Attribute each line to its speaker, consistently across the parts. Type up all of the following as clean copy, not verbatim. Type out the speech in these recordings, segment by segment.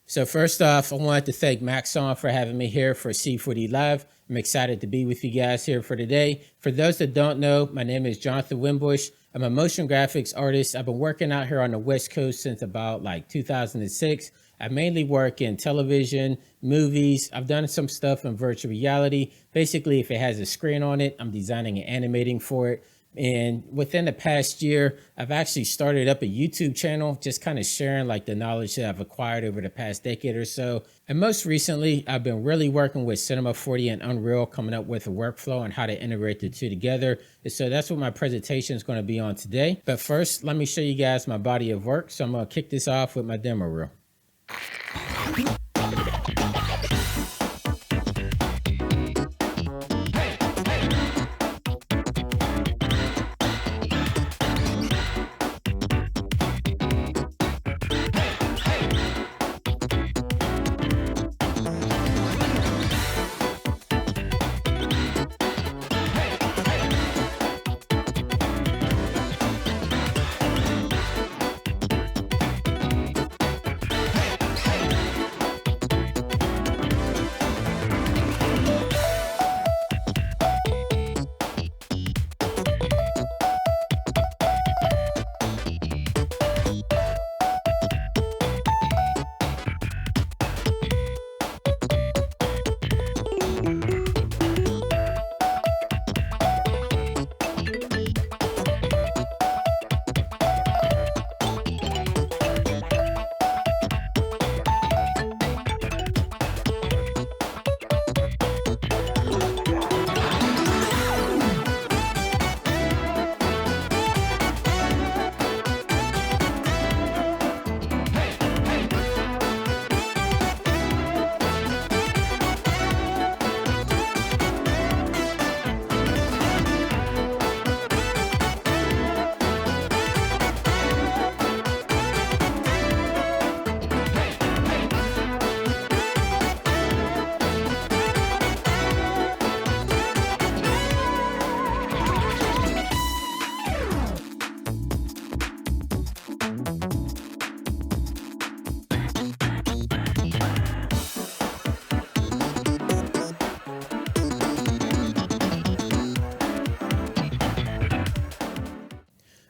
Speaker 1: So first off, I wanted to thank Maxon for having me here for C4D Live. I'm excited to be with you guys here for today. For those that don't know, my name is Jonathan WINBUSH. I'm a motion graphics artist. I've been working out here on the West Coast since about like 2006. I mainly work in television, movies. I've done some stuff in virtual reality. Basically, if it has a screen on it, I'm designing and animating for it. And within the past year, I've actually started up a YouTube channel, just kind of sharing like the knowledge that I've acquired over the past decade or so. And most recently, I've been really working with Cinema 4D and Unreal, coming up with a workflow on how to integrate the two together. And so that's what my presentation is going to be on today. But first, let me show you guys my body of work. So I'm going to kick this off with my demo reel.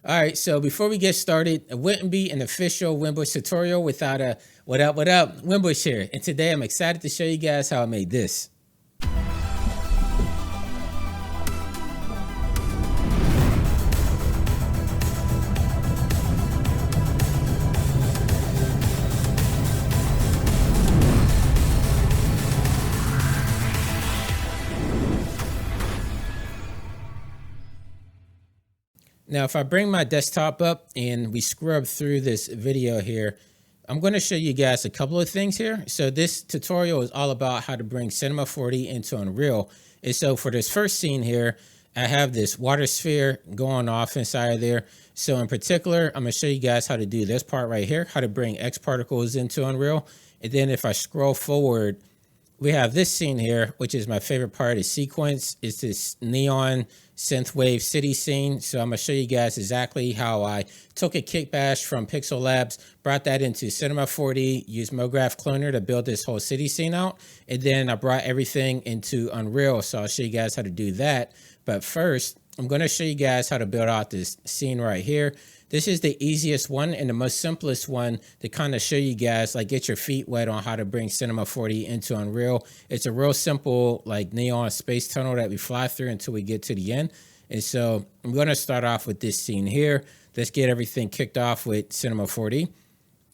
Speaker 1: All right, so before we get started, it wouldn't be an official WINBUSH tutorial without a what up, WINBUSH here. And today I'm excited to show you guys how I made this. Now, if I bring my desktop up and we scrub through this video here, I'm going to show you guys a couple of things here. So this tutorial is all about how to bring Cinema 4D into Unreal. And so for this first scene here, I have this water sphere going off inside of there. So in particular, I'm going to show you guys how to do this part right here, how to bring X particles into Unreal. And then if I scroll forward, we have this scene here, which is my favorite part of the sequence. It's this neon synthwave city scene. So I'm going to show you guys exactly how I took a kickbash from Pixel Labs, brought that into Cinema 4D, used Mograph Cloner to build this whole city scene out. And then I brought everything into Unreal. So I'll show you guys how to do that. But first, I'm going to show you guys how to build out this scene right here. This is the easiest one and the most simplest one to kind of show you guys, like get your feet wet on how to bring Cinema 4D into Unreal. It's a real simple like neon space tunnel that we fly through until we get to the end. And so I'm going to start off with this scene here. Let's get everything kicked off with Cinema 4D.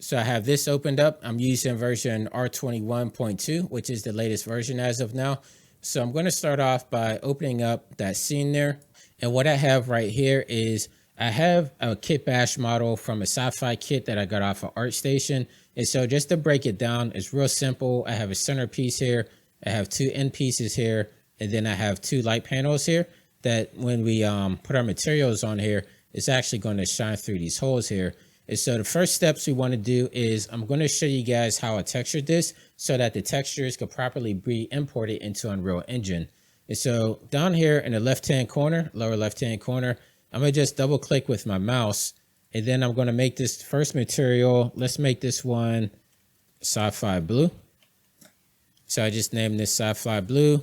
Speaker 1: So I have this opened up. I'm using version R21.2, which is the latest version as of now. So I'm going to start off by opening up that scene there. And what I have right here is I have a kit bash model from a sci-fi kit that I got off of ArtStation. And so just to break it down, it's real simple. I have a centerpiece here. I have two end pieces here. And then I have two light panels here that when we put our materials on here, it's actually going to shine through these holes here. And so the first steps we want to do is I'm going to show you guys how I textured this so that the textures could properly be imported into Unreal Engine. And so down here in the left-hand corner, lower left-hand corner, I'm going to just double click with my mouse, and then I'm going to make this first material. Let's make this one sci-fi blue. So I just named this sci-fi blue.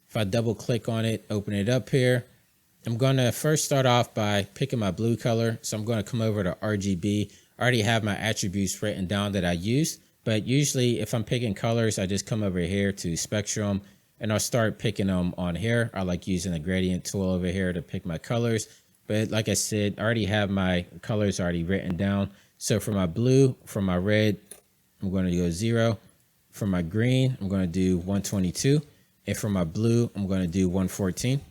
Speaker 1: If I double click on it, open it up here, I'm going to first start off by picking my blue color. So I'm going to come over to RGB. I already have my attributes written down that I use, but usually if I'm picking colors, I just come over here to spectrum and I'll start picking them on here. I like using the gradient tool over here to pick my colors. But like I said, I already have my colors already written down. So for my blue, for my red, I'm going to go 0. For my green, I'm going to do 122. And for my blue, I'm going to do 114.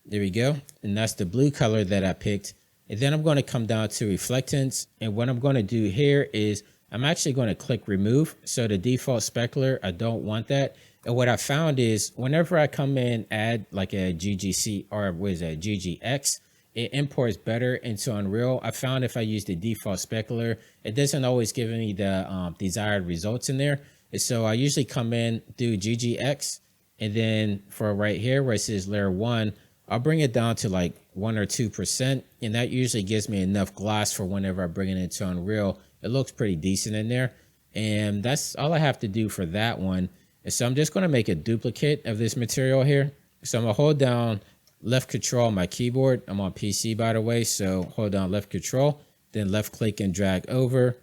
Speaker 1: There we go. And that's the blue color that I picked. And then I'm going to come down to reflectance. And what I'm going to do here is I'm actually going to click remove. So the default specular, I don't want that. And what I found is whenever I come in, add like a GGC or what is that, GGX, it imports better into Unreal. I found if I use the default specular, it doesn't always give me the desired results in there. And so I usually come in, do GGX, and then for right here where it says layer 1, I'll bring it down to like 1 or 2%. And that usually gives me enough gloss for whenever I bring it into Unreal. It looks pretty decent in there. And that's all I have to do for that one. And so I'm just going to make a duplicate of this material here. So I'm going to hold down left control on my keyboard. I'm on PC, by the way. So hold down left control, then left click and drag over.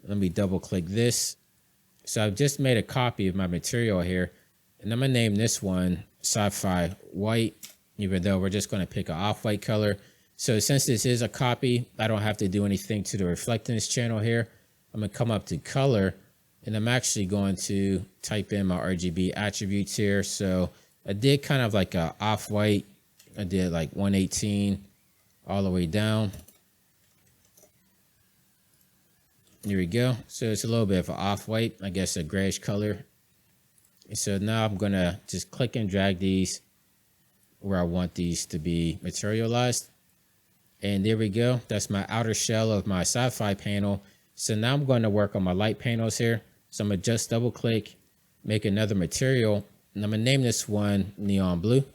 Speaker 1: Let me double click this. So I've just made a copy of my material here. And I'm going to name this one sci-fi white, even though we're just going to pick an off-white color. So since this is a copy, I don't have to do anything to the reflectance channel here. I'm going to come up to color, and I'm actually going to type in my RGB attributes here. So I did kind of like a off-white. I did like 118 all the way down. Here we go. So it's a little bit of an off-white, I guess a grayish color. And so now I'm going to just click and drag these where I want these to be materialized. And there we go. That's my outer shell of my sci-fi panel. So now I'm going to work on my light panels here. So I'm going to just double click, make another material, and I'm going to name this one neon blue.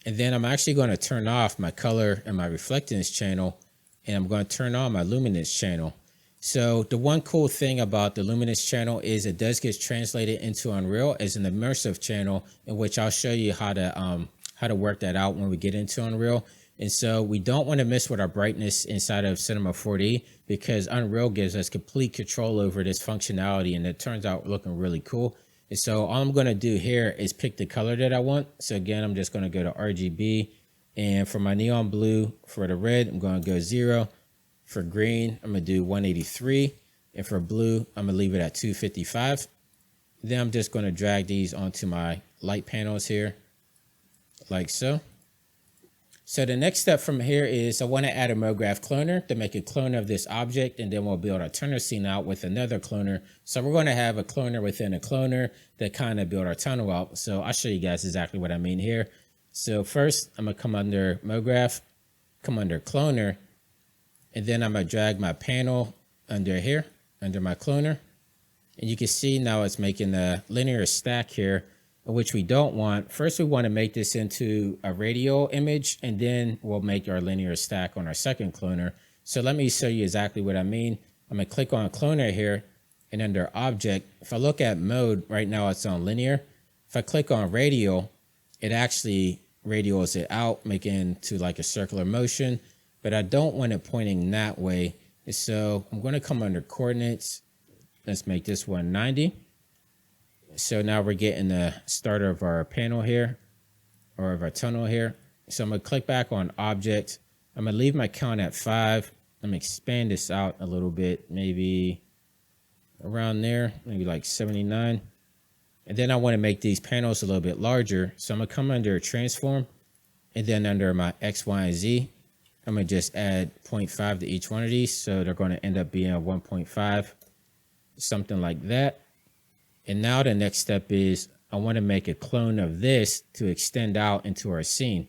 Speaker 1: And then I'm actually going to turn off my color and my reflectance channel, and I'm going to turn on my luminance channel. So the one cool thing about the luminance channel is it does get translated into Unreal as an immersive channel, in which I'll show you how to work that out when we get into Unreal. And so we don't want to mess with our brightness inside of Cinema 4D, because Unreal gives us complete control over this functionality, and it turns out looking really cool. And so all I'm going to do here is pick the color that I want. So again, I'm just going to go to RGB, and for my neon blue, for the red, I'm going to go 0. For green, I'm going to do 183. And for blue, I'm going to leave it at 255. Then I'm just going to drag these onto my light panels here, like so. So the next step from here is I want to add a Mograph cloner to make a clone of this object, and then we'll build our tunnel scene out with another cloner. So we're going to have a cloner within a cloner that kind of build our tunnel out. So I'll show you guys exactly what I mean here. So first, I'm going to come under Mograph, come under cloner, and then I'm going to drag my panel under here, under my cloner. And you can see now it's making a linear stack here, which we don't want. First, we want to make this into a radial image, and then we'll make our linear stack on our second cloner. So let me show you exactly what I mean. I'm going to click on cloner here, and under object, if I look at mode, right now it's on linear. If I click on radial, it actually radials it out, making to like a circular motion, but I don't want it pointing that way. So I'm going to come under coordinates. Let's make this one 90. So now we're getting the starter of our panel here, or of our tunnel here. So I'm going to click back on object. I'm going to leave my count at 5. I'm going to expand this out a little bit, maybe around there, maybe like 79. And then I want to make these panels a little bit larger. So I'm going to come under transform, and then under my X, Y, and Z, I'm going to just add 0.5 to each one of these. So they're going to end up being 1.5, something like that. And now the next step is I want to make a clone of this to extend out into our scene.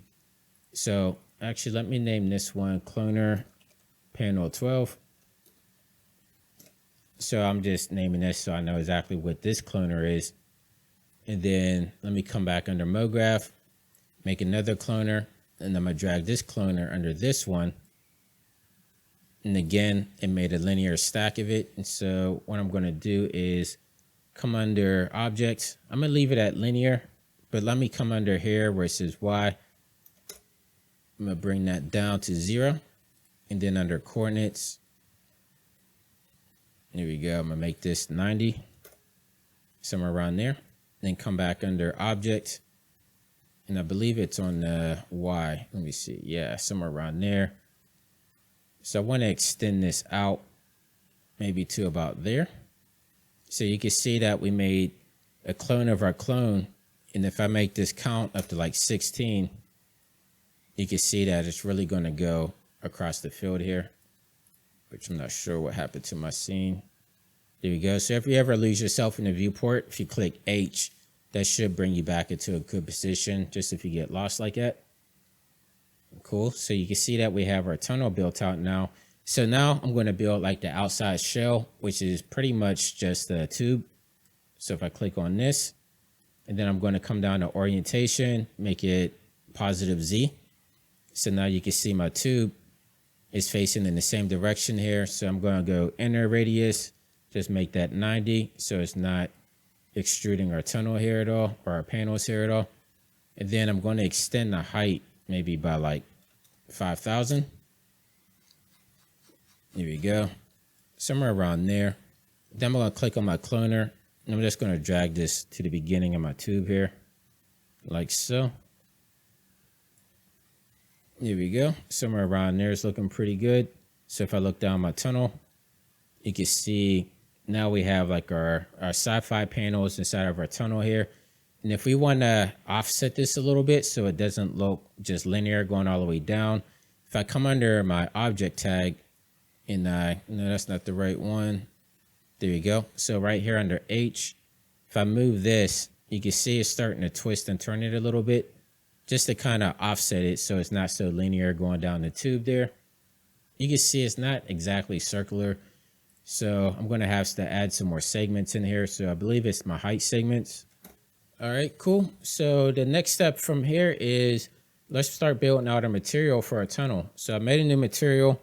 Speaker 1: So actually, let me name this one cloner panel 12. So I'm just naming this so I know exactly what this cloner is. And then let me come back under Mograph, make another cloner, and I'm going to drag this cloner under this one. And again, it made a linear stack of it. And so what I'm going to do is come under objects. I'm going to leave it at linear, but let me come under here where it says Y. I'm going to bring that down to 0. And then under coordinates, there we go. I'm going to make this 90, somewhere around there. Then come back under object. And I believe it's on the Y. Let me see. Yeah, somewhere around there. So I want to extend this out maybe to about there. So you can see that we made a clone of our clone. And if I make this count up to like 16, you can see that it's really going to go across the field here, which I'm not sure what happened to my scene. There you go. So if you ever lose yourself in the viewport, if you click H, that should bring you back into a good position, just if you get lost like that. Cool. So you can see that we have our tunnel built out now. So now I'm going to build like the outside shell, which is pretty much just a tube. So if I click on this, and then I'm going to come down to orientation, make it +Z. So now you can see my tube is facing in the same direction here. So I'm going to go inner radius, just make that 90. So it's not extruding our tunnel here at all, or our panels here at all. And then I'm going to extend the height maybe by like 5,000. Here we go. Somewhere around there. Then I'm going to click on my cloner. And I'm just going to drag this to the beginning of my tube here, like so. Here we go. Somewhere around there is looking pretty good. So if I look down my tunnel, you can see now we have like our sci-fi panels inside of our tunnel here. And if we want to offset this a little bit so it doesn't look just linear going all the way down, if I come under my object tag and no, that's not the right one. There you go. So right here under H, if I move this, you can see it's starting to twist and turn it a little bit just to kind of offset it so it's not so linear going down the tube there. You can see it's not exactly circular. So I'm going to have to add some more segments in here. So I believe it's my height segments. All right, cool. So the next step from here is let's start building out a material for our tunnel. So I made a new material.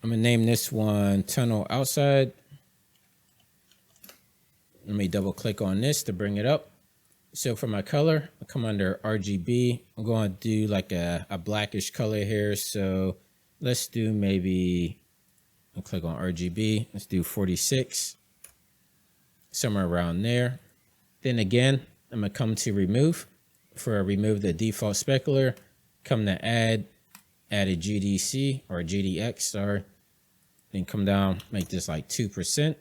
Speaker 1: I'm going to name this one tunnel outside. Let me double click on this to bring it up. So for my color, I'll come under RGB. I'm going to do like a blackish color here. So let's do maybe, I'll click on RGB. Let's do 46, somewhere around there. Then again, I'm going to come to remove. For remove the default specular, come to add a GDC or GDX, sorry. Then come down, make this like 2%.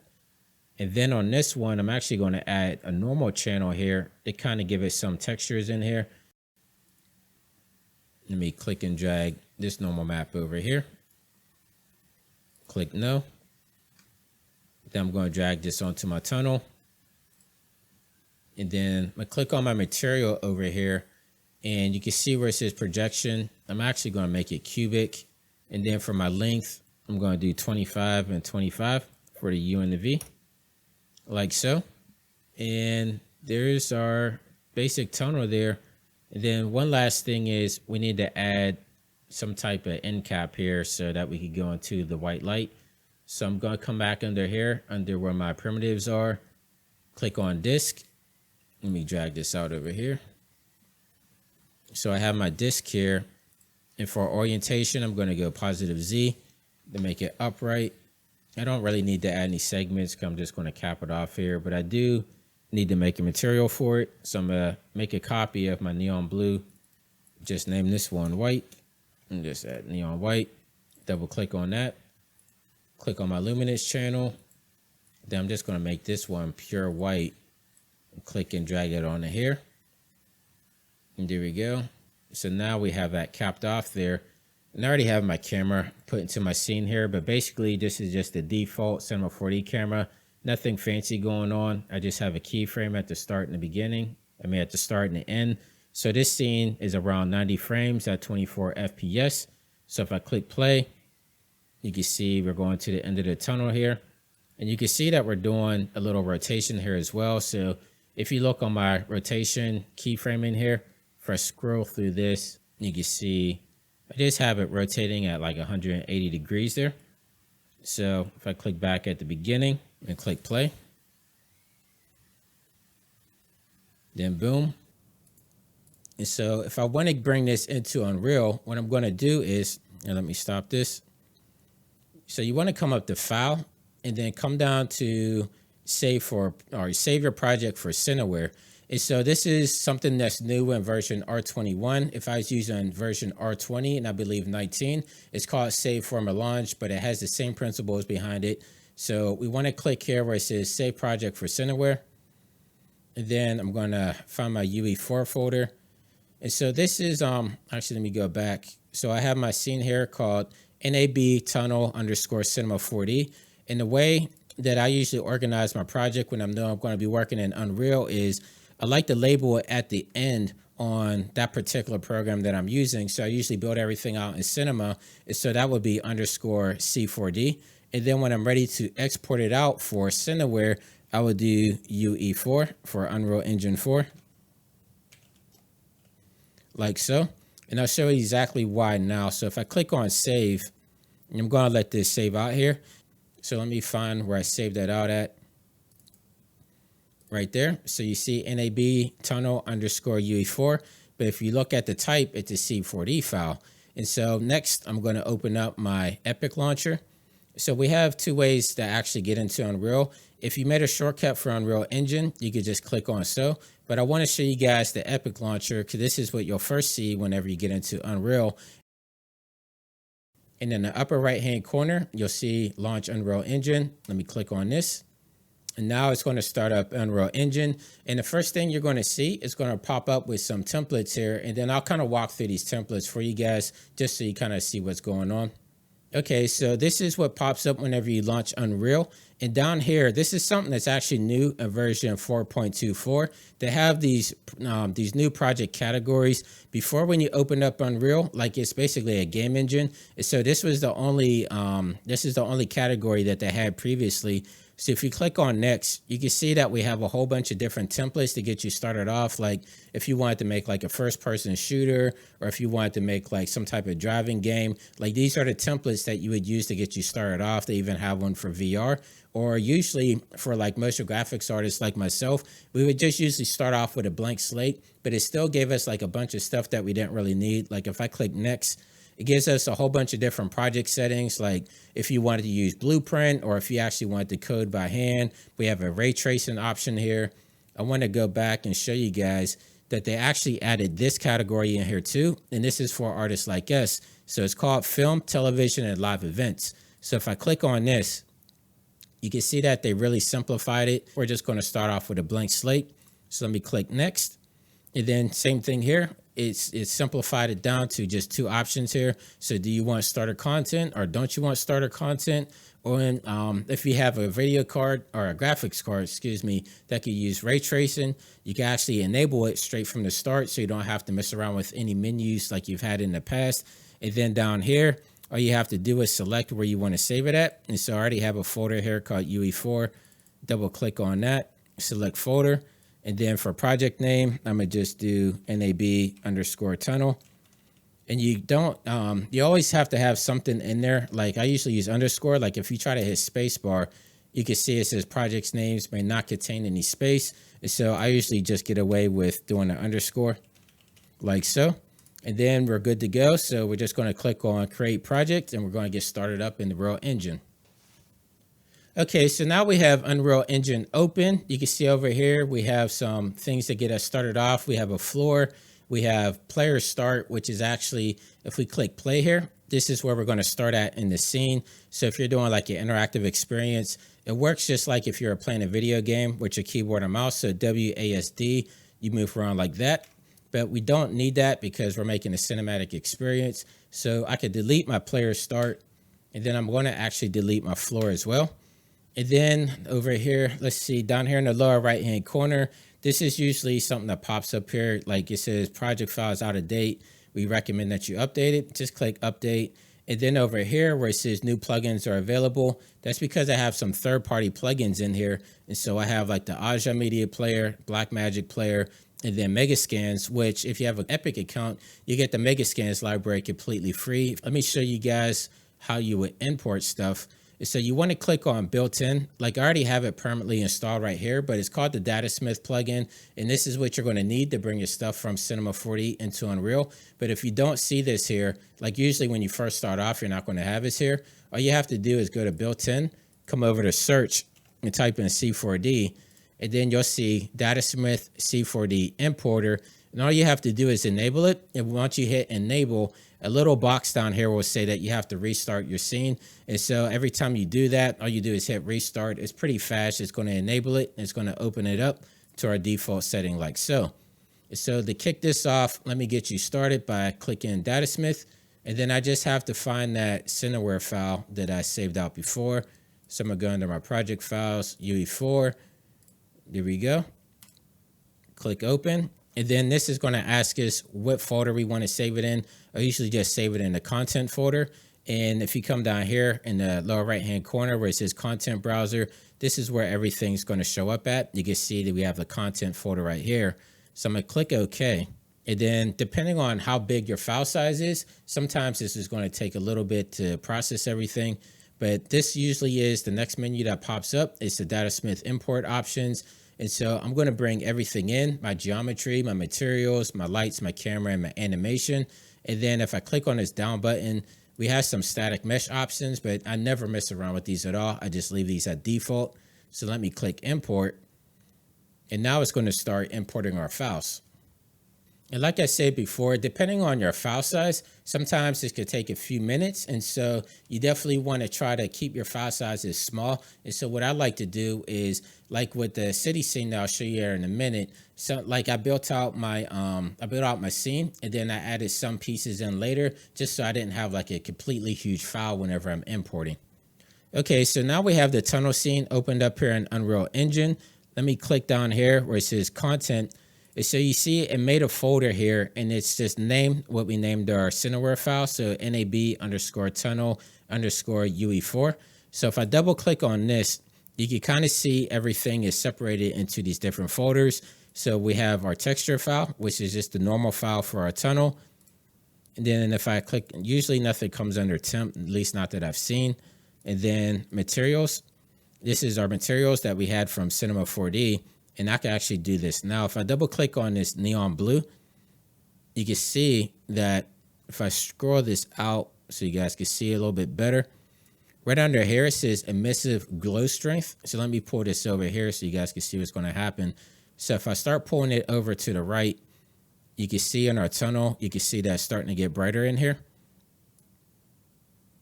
Speaker 1: And then on this one, I'm actually going to add a normal channel here to kind of give it some textures in here. Let me click and drag this normal map over here. Click no. Then I'm going to drag this onto my tunnel. And then I'm going to click on my material over here. And you can see where it says projection. I'm actually going to make it cubic. And then for my length, I'm going to do 25 and 25 for the U and the V. Like so. And there's our basic tunnel there. And then one last thing is we need to add some type of end cap here so that we can go into the white light. So I'm going to come back under here, under where my primitives are. Click on disk. Let me drag this out over here. So I have my disk here. And for orientation, I'm going to go +Z to make it upright. I don't really need to add any segments because I'm just going to cap it off here, but I do need to make a material for it. So I'm going to make a copy of my neon blue. Just name this one white and just add neon white. Double click on that. Click on my luminance channel. Then I'm just going to make this one pure white. Click and drag it onto here. And there we go. So now we have that capped off there. And I already have my camera put into my scene here, but basically this is just the default Cinema 4D camera. Nothing fancy going on. I just have a keyframe at the start and the beginning. I mean at the start and the end. So this scene is around 90 frames at 24 FPS. So if I click play, you can see we're going to the end of the tunnel here. And you can see that we're doing a little rotation here as well. So if you look on my rotation keyframe in here, if I scroll through this, you can see I just have it rotating at like 180 degrees there. So if I click back at the beginning and click play, then boom. And so if I want to bring this into Unreal, what I'm going to do is, and let me stop this. So you want to come up to File and then come down to Save your project for Cineware. And so this is something that's new in version R21. If I was using version R20 and I believe 19, it's called Save for Melange, but it has the same principles behind it. So we want to click here where it says Save Project for Cineware. And then I'm going to find my UE4 folder. And so this is, actually, let me go back. So I have my scene here called NAB tunnel _ cinema 4D. And the way that I usually organize my project when I'm going to be working in Unreal is I like to label it at the end on that particular program that I'm using. So I usually build everything out in Cinema. And so that would be _ C4D. And then when I'm ready to export it out for Cineware, I would do UE4 for Unreal Engine 4. Like so. And I'll show you exactly why now. So if I click on save, and I'm going to let this save out here. So let me find where I saved that out at. Right there. So you see NAB tunnel _ UE4. But if you look at the type, it's a C4D file. And so next I'm going to open up my Epic launcher. So we have two ways to actually get into Unreal. If you made a shortcut for Unreal Engine, you could just click on so. But I want to show you guys the Epic launcher because this is what you'll first see whenever you get into Unreal. And in the upper right hand corner, you'll see Launch Unreal Engine. Let me click on this. And now it's going to start up Unreal Engine. And the first thing you're going to see is going to pop up with some templates here. And then I'll kind of walk through these templates for you guys just so you kind of see what's going on. Okay, so this is what pops up whenever you launch Unreal. And down here, this is something that's actually new in version 4.24. They have these new project categories. Before, when you open up Unreal, like it's basically a game engine. So this was the only category that they had previously. So if you click on next, you can see that we have a whole bunch of different templates to get you started off. Like if you wanted to make like a first person shooter, or if you wanted to make like some type of driving game, like these are the templates that you would use to get you started off. They even have one for VR, or usually for like motion graphics artists like myself, we would just usually start off with a blank slate, but it still gave us like a bunch of stuff that we didn't really need. Like if I click next, it gives us a whole bunch of different project settings. Like if you wanted to use Blueprint, or if you actually wanted to code by hand, we have a ray tracing option here. I want to go back and show you guys that they actually added this category in here too. And this is for artists like us. So it's called Film, Television, and Live Events. So if I click on this, you can see that they really simplified it. We're just going to start off with a blank slate. So let me click next. And then same thing here. It's simplified it down to just two options here. So do you want starter content, or don't you want starter content? Or if you have a video card or a graphics card, excuse me, that could use ray tracing, you can actually enable it straight from the start, so you don't have to mess around with any menus like you've had in the past. And then down here, all you have to do is select where you want to save it at. And so I already have a folder here called UE4. Double click on that, select folder. And then for project name, I'm going to just do NAB _ tunnel. And you don't, you always have to have something in there. Like I usually use underscore. Like if you try to hit space bar, you can see it says projects names may not contain any space. And so I usually just get away with doing an underscore like so. And then we're good to go. So we're just going to click on create project, and we're going to get started up in the Unreal Engine. Okay, so now we have Unreal Engine open. You can see over here, we have some things to get us started off. We have a floor. We have player start, which is actually, if we click play here, this is where we're going to start at in the scene. So if you're doing like an interactive experience, it works just like if you're playing a video game with your keyboard and mouse. So WASD, you move around like that. But we don't need that because we're making a cinematic experience. So I could delete my player start, and then I'm going to actually delete my floor as well. And then over here, let's see, down here in the lower right hand corner, this is usually something that pops up here. Like it says project file is out of date. We recommend that you update it. Just click update. And then over here where it says new plugins are available, that's because I have some third-party plugins in here. And so I have like the Aja Media Player, Blackmagic Player, and then Megascans, which if you have an Epic account, you get the Megascans library completely free. Let me show you guys how you would import stuff. So you want to click on built-in. Like I already have it permanently installed right here, but it's called the Datasmith plugin. And this is what you're going to need to bring your stuff from Cinema 4D into Unreal. But if you don't see this here, like usually when you first start off, you're not going to have this here. All you have to do is go to built-in, come over to search and type in C4D. And then you'll see Datasmith C4D importer. And all you have to do is enable it. And once you hit enable, a little box down here will say that you have to restart your scene. And so every time you do that, all you do is hit restart. It's pretty fast. It's going to enable it. And it's going to open it up to our default setting like so. So to kick this off, let me get you started by clicking Datasmith. And then I just have to find that Cineware file that I saved out before. So I'm going to go under my project files, UE4. There we go. Click open. And then this is going to ask us what folder we want to save it in. I usually just save it in the content folder. And if you come down here in the lower right hand corner where it says content browser, this is where everything's going to show up at. You can see that we have the content folder right here. So I'm going to click OK. And then depending on how big your file size is, sometimes this is going to take a little bit to process everything. But this usually is the next menu that pops up. It's the Datasmith import options. And so I'm going to bring everything in, my geometry, my materials, my lights, my camera, and my animation. And then if I click on this down button, we have some static mesh options, but I never mess around with these at all. I just leave these at default. So let me click import. And now it's going to start importing our files. And like I said before, depending on your file size, sometimes this could take a few minutes. And so you definitely want to try to keep your file sizes small. And so what I like to do is, like with the city scene that I'll show you here in a minute. So like I built out my scene, and then I added some pieces in later just so I didn't have like a completely huge file whenever I'm importing. Okay, so now we have the tunnel scene opened up here in Unreal Engine. Let me click down here where it says content. So you see it made a folder here, and it's just named what we named our Cineware file. So NAB_tunnel_UE4. So if I double click on this, you can kind of see everything is separated into these different folders. So we have our texture file, which is just the normal file for our tunnel. And then if I click, usually nothing comes under temp, at least not that I've seen. And then materials. This is our materials that we had from Cinema 4D. And I can actually do this. Now, if I double click on this neon blue, you can see that if I scroll this out so you guys can see a little bit better, right under here, it says emissive glow strength. So let me pull this over here so you guys can see what's going to happen. So if I start pulling it over to the right, you can see in our tunnel, you can see that it's starting to get brighter in here.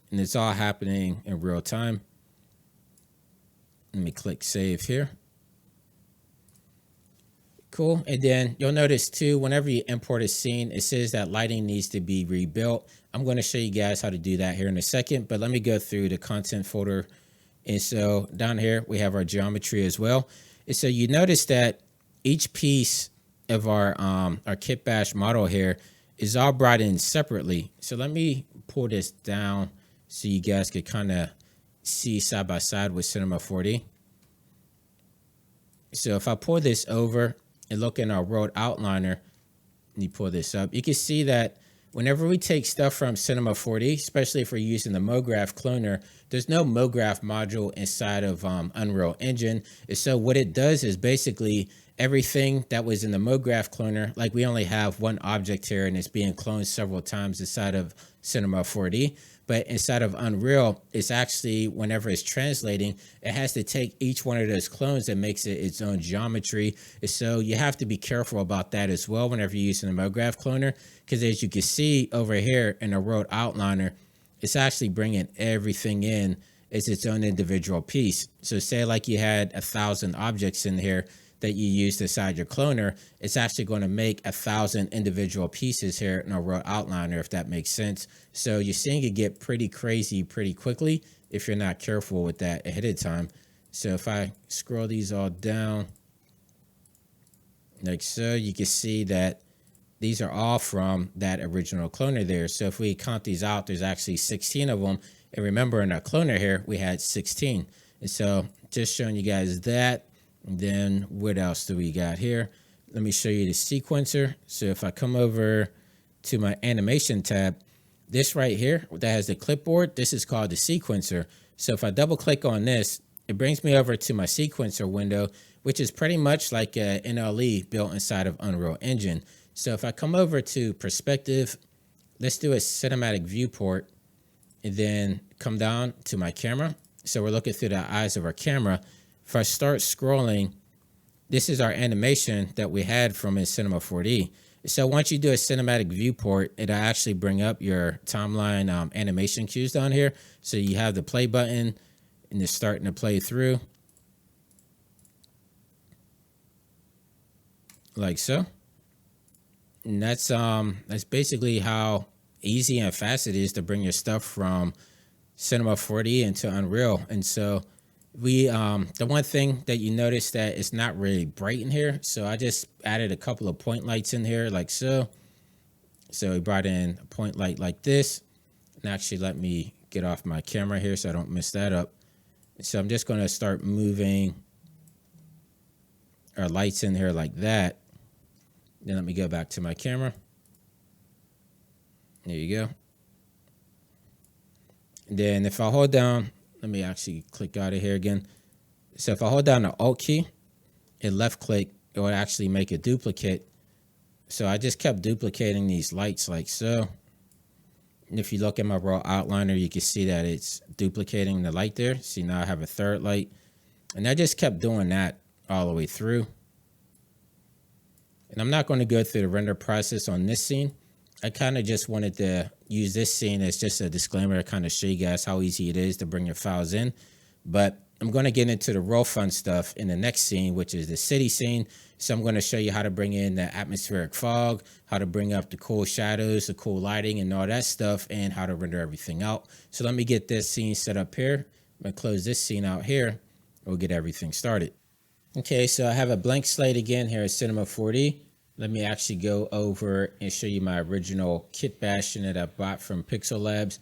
Speaker 1: And it's all happening in real time. Let me click save here. Cool. And then you'll notice too, whenever you import a scene, it says that lighting needs to be rebuilt. I'm going to show you guys how to do that here in a second, but let me go through the content folder. And so down here, we have our geometry as well. And so you notice that each piece of our kit bash model here is all brought in separately. So let me pull this down so you guys could kind of see side by side with Cinema 4D. So if I pull this over and look in our world outliner, and you pull this up, you can see that whenever we take stuff from Cinema 4D, especially if we're using the Mograph cloner, there's no Mograph module inside of Unreal Engine. And so what it does is basically everything that was in the Mograph cloner, like we only have one object here and it's being cloned several times inside of Cinema 4D. But inside of Unreal, it's actually, whenever it's translating, it has to take each one of those clones and makes it its own geometry. So you have to be careful about that as well whenever you're using the Mograph cloner, because as you can see over here in the world outliner, it's actually bringing everything in as its own individual piece. So say like you had 1,000 objects in here that you use inside your cloner, it's actually going to make 1,000 individual pieces here in a world outliner, if that makes sense. So you're seeing it get pretty crazy pretty quickly if you're not careful with that ahead of time. So if I scroll these all down like so, you can see that these are all from that original cloner there. So if we count these out, there's actually 16 of them. And remember in our cloner here, we had 16. And so just showing you guys that. And then what else do we got here? let me show you the sequencer. So if I come over to my animation tab, this right here that has the clipboard, this is called the sequencer. So if I double click on this, it brings me over to my sequencer window, which is pretty much like a NLE built inside of Unreal Engine. So if I come over to perspective, let's do a cinematic viewport and then come down to my camera. So we're looking through the eyes of our camera. If I start scrolling, this is our animation that we had from in Cinema 4D. So once you do a cinematic viewport, it'll actually bring up your timeline animation cues down here. So you have the play button and it's starting to play through like so. And that's basically how easy and fast it is to bring your stuff from Cinema 4D into Unreal. And so the one thing that you notice that it's not really bright in here. So I just added a couple of point lights in here like so. So we brought in a point light like this. And actually let me get off my camera here so I don't mess that up. So I'm just going to start moving our lights in here like that. Then let me go back to my camera. There you go. And then if I hold down, let me actually click out of here again. So if I hold down the Alt key and left click, it would actually make a duplicate. So I just kept duplicating these lights like so. And if you look at my raw outliner, you can see that it's duplicating the light there. See, now I have a third light. And I just kept doing that all the way through. And I'm not going to go through the render process on this scene. I kind of just wanted to use this scene as just a disclaimer to kind of show you guys how easy it is to bring your files in. But I'm going to get into the real fun stuff in the next scene, which is the city scene. So I'm going to show you how to bring in the atmospheric fog, how to bring up the cool shadows, the cool lighting and all that stuff, and how to render everything out. So let me get this scene set up here. I'm going to close this scene out here. We'll get everything started. Okay, so I have a blank slate again here at Cinema 4D. Let me actually go over and show you my original kit bashing that I bought from Pixel Labs.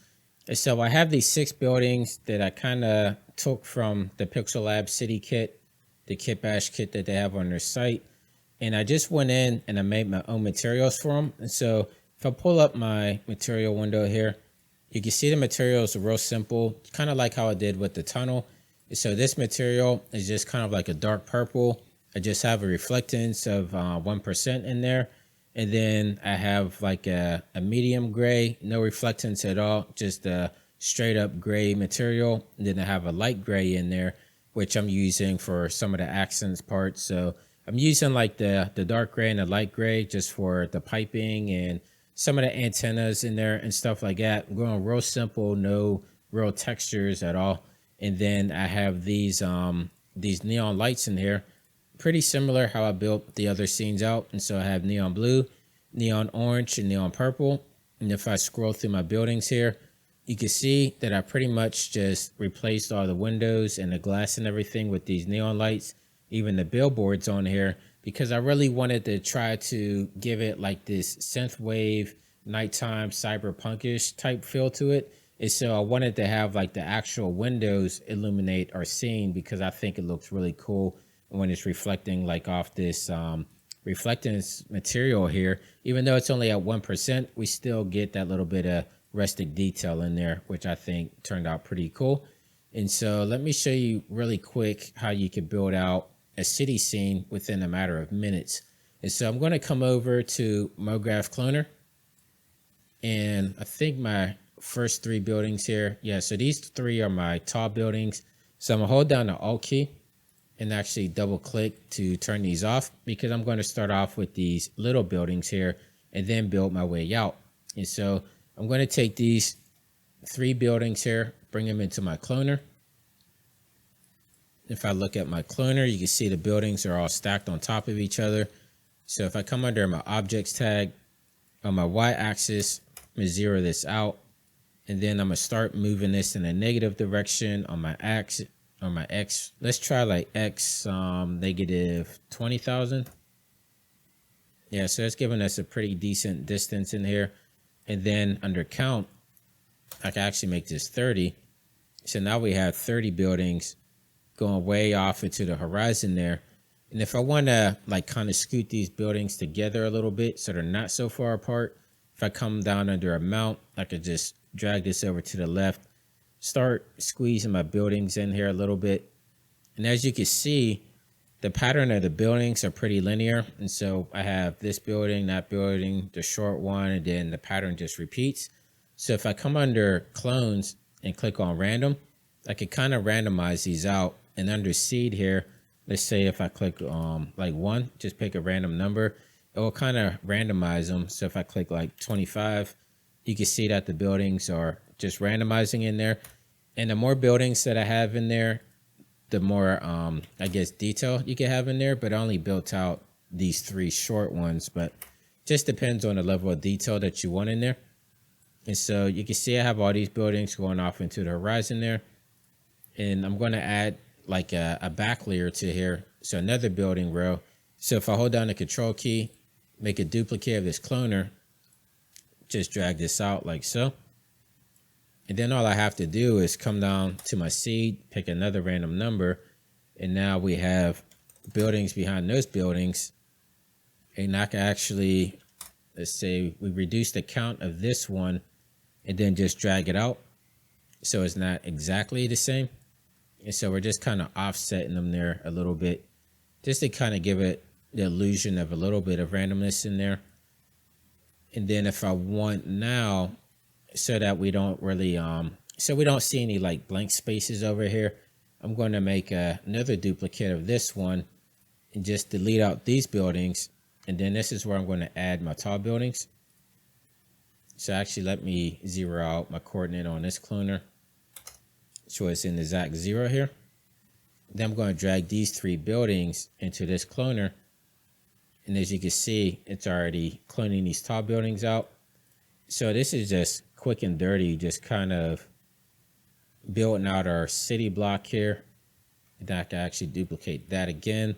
Speaker 1: And so I have these 6 buildings that I kind of took from the Pixel Labs City kit, the kit bash kit that they have on their site. And I just went in and I made my own materials for them. And so if I pull up my material window here, you can see the materials are real simple, kind of like how I did with the tunnel. And so this material is just kind of like a dark purple. I just have a reflectance of 1% in there. And then I have like a medium gray, no reflectance at all, just a straight up gray material. And then I have a light gray in there, which I'm using for some of the accents parts. So I'm using like the dark gray and the light gray just for the piping and some of the antennas in there and stuff like that. I'm going real simple, no real textures at all. And then I have these neon lights in here. Pretty similar how I built the other scenes out. And so I have neon blue, neon orange, and neon purple. And if I scroll through my buildings here, you can see that I pretty much just replaced all the windows and the glass and everything with these neon lights, even the billboards on here, because I really wanted to try to give it like this synthwave, nighttime, cyberpunkish type feel to it. And so I wanted to have like the actual windows illuminate our scene because I think it looks really cool when it's reflecting like off this reflectance material here. Even though it's only at 1%, we still get that little bit of rustic detail in there, which I think turned out pretty cool. And so let me show you really quick how you can build out a city scene within a matter of minutes. And so I'm going to come over to Mograph Cloner. And I think my first 3 buildings here. Yeah, so these 3 are my tall buildings. So I'm going to hold down the Alt key and actually double click to turn these off because I'm going to start off with these little buildings here and then build my way out. And so I'm going to take these 3 buildings here, bring them into my cloner. If I look at my cloner, you can see the buildings are all stacked on top of each other. So if I come under my objects tag on my y-axis, I'm going to zero this out. And then I'm going to start moving this in a negative direction on my axis. On my X, let's try like X negative 20,000. Yeah, so that's giving us a pretty decent distance in here. And then under count, I can actually make this 30. So now we have 30 buildings going way off into the horizon there. And if I want to like kind of scoot these buildings together a little bit so they're not so far apart, if I come down under a mount, I could just drag this over to the left, start squeezing my buildings in here a little bit. And as you can see, the pattern of the buildings are pretty linear. And so I have this building, that building, the short one, and then the pattern just repeats. So if I come under clones and click on random, I could kind of randomize these out. And under seed here, let's say if I click like 1, just pick a random number, it will kind of randomize them. So if I click like 25, you can see that the buildings are just randomizing in there. And the more buildings that I have in there, the more, I guess, detail you can have in there. But I only built out these 3 short ones, but just depends on the level of detail that you want in there. And so you can see I have all these buildings going off into the horizon there. And I'm going to add like a back layer to here. So another building row. So if I hold down the control key, make a duplicate of this cloner, just drag this out like so. And then all I have to do is come down to my seed, pick another random number. And now we have buildings behind those buildings. And I can actually, let's say we reduce the count of this one and then just drag it out. So it's not exactly the same. And so we're just kind of offsetting them there a little bit, just to kind of give it the illusion of a little bit of randomness in there. And then if I want now, so that we don't really, so we don't see any like blank spaces over here, I'm going to make another duplicate of this one and just delete out these buildings. And then this is where I'm going to add my tall buildings. So actually let me zero out my coordinate on this cloner. So it's in the exact 0 here. Then I'm going to drag these 3 buildings into this cloner. And as you can see, it's already cloning these tall buildings out. So this is just quick and dirty, just kind of building out our city block here. And I can actually duplicate that again.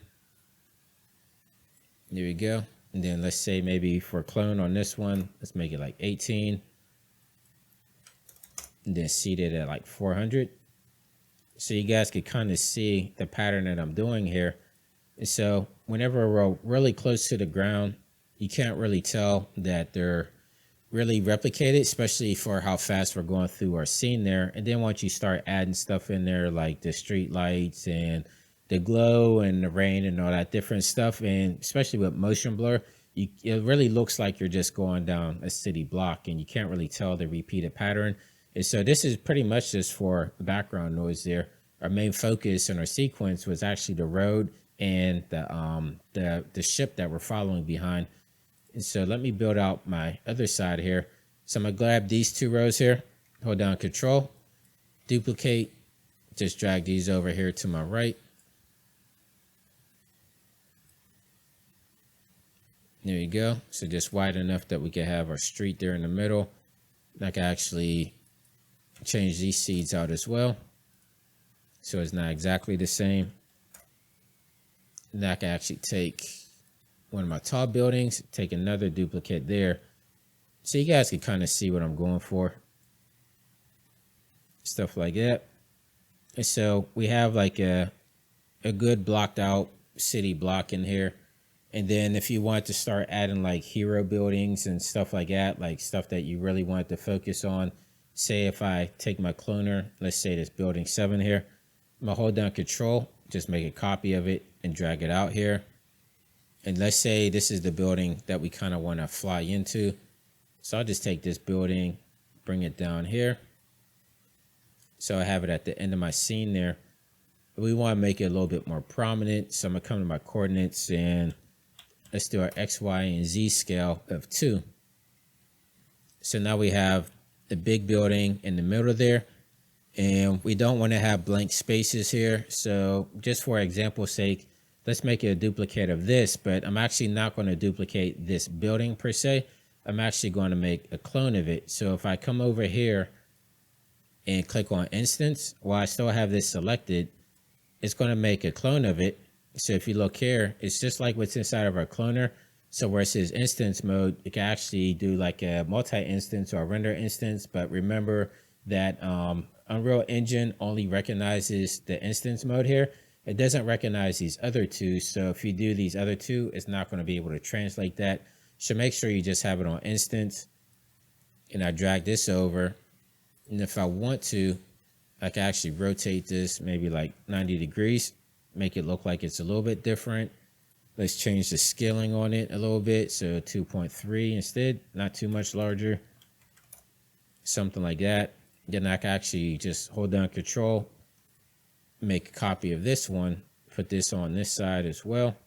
Speaker 1: There we go. And then let's say maybe for clone on this one, let's make it like 18. And then seed it at like 400. So you guys can kind of see the pattern that I'm doing here. And so whenever we're really close to the ground, you can't really tell that they're really replicated, especially for how fast we're going through our scene there. And then once you start adding stuff in there, like the street lights and the glow and the rain and all that different stuff, and especially with motion blur, it really looks like you're just going down a city block and you can't really tell the repeated pattern. And so this is pretty much just for background noise there. Our main focus in our sequence was actually the road and the ship that we're following behind. And so let me build out my other side here. So I'm gonna grab these 2 rows here, hold down control, duplicate, just drag these over here to my right. There you go. So just wide enough that we can have our street there in the middle. I can actually change these seeds out as well, so it's not exactly the same. And I can actually take one of my tall buildings, take another duplicate there, so you guys can kind of see what I'm going for. Stuff like that. And so we have like a good blocked out city block in here. And then if you want to start adding like hero buildings and stuff like that, like stuff that you really want to focus on, say if I take my cloner, let's say this building 7 here, I'm gonna hold down control, just make a copy of it and drag it out here. And let's say this is the building that we kind of want to fly into. So I'll just take this building, bring it down here. So I have it at the end of my scene there. We want to make it a little bit more prominent. So I'm gonna come to my coordinates and let's do our X, Y, and Z scale of 2. So now we have the big building in the middle there, and we don't want to have blank spaces here. So just for example's sake, let's make it a duplicate of this, but I'm actually not going to duplicate this building per se. I'm actually going to make a clone of it. So if I come over here and click on instance, while I still have this selected, it's going to make a clone of it. So if you look here, it's just like what's inside of our cloner. So where it says instance mode, you can actually do like a multi-instance or a render instance. But remember that Unreal Engine only recognizes the instance mode here. it doesn't recognize these other two. So if you do these other two, it's not going to be able to translate that. So make sure you just have it on instance. And I drag this over. And if I want to, I can actually rotate this maybe like 90 degrees, make it look like it's a little bit different. Let's change the scaling on it a little bit. So 2.3 instead, not too much larger. Something like that. Then I can actually just hold down Control, make a copy of this one, put this on this side as well.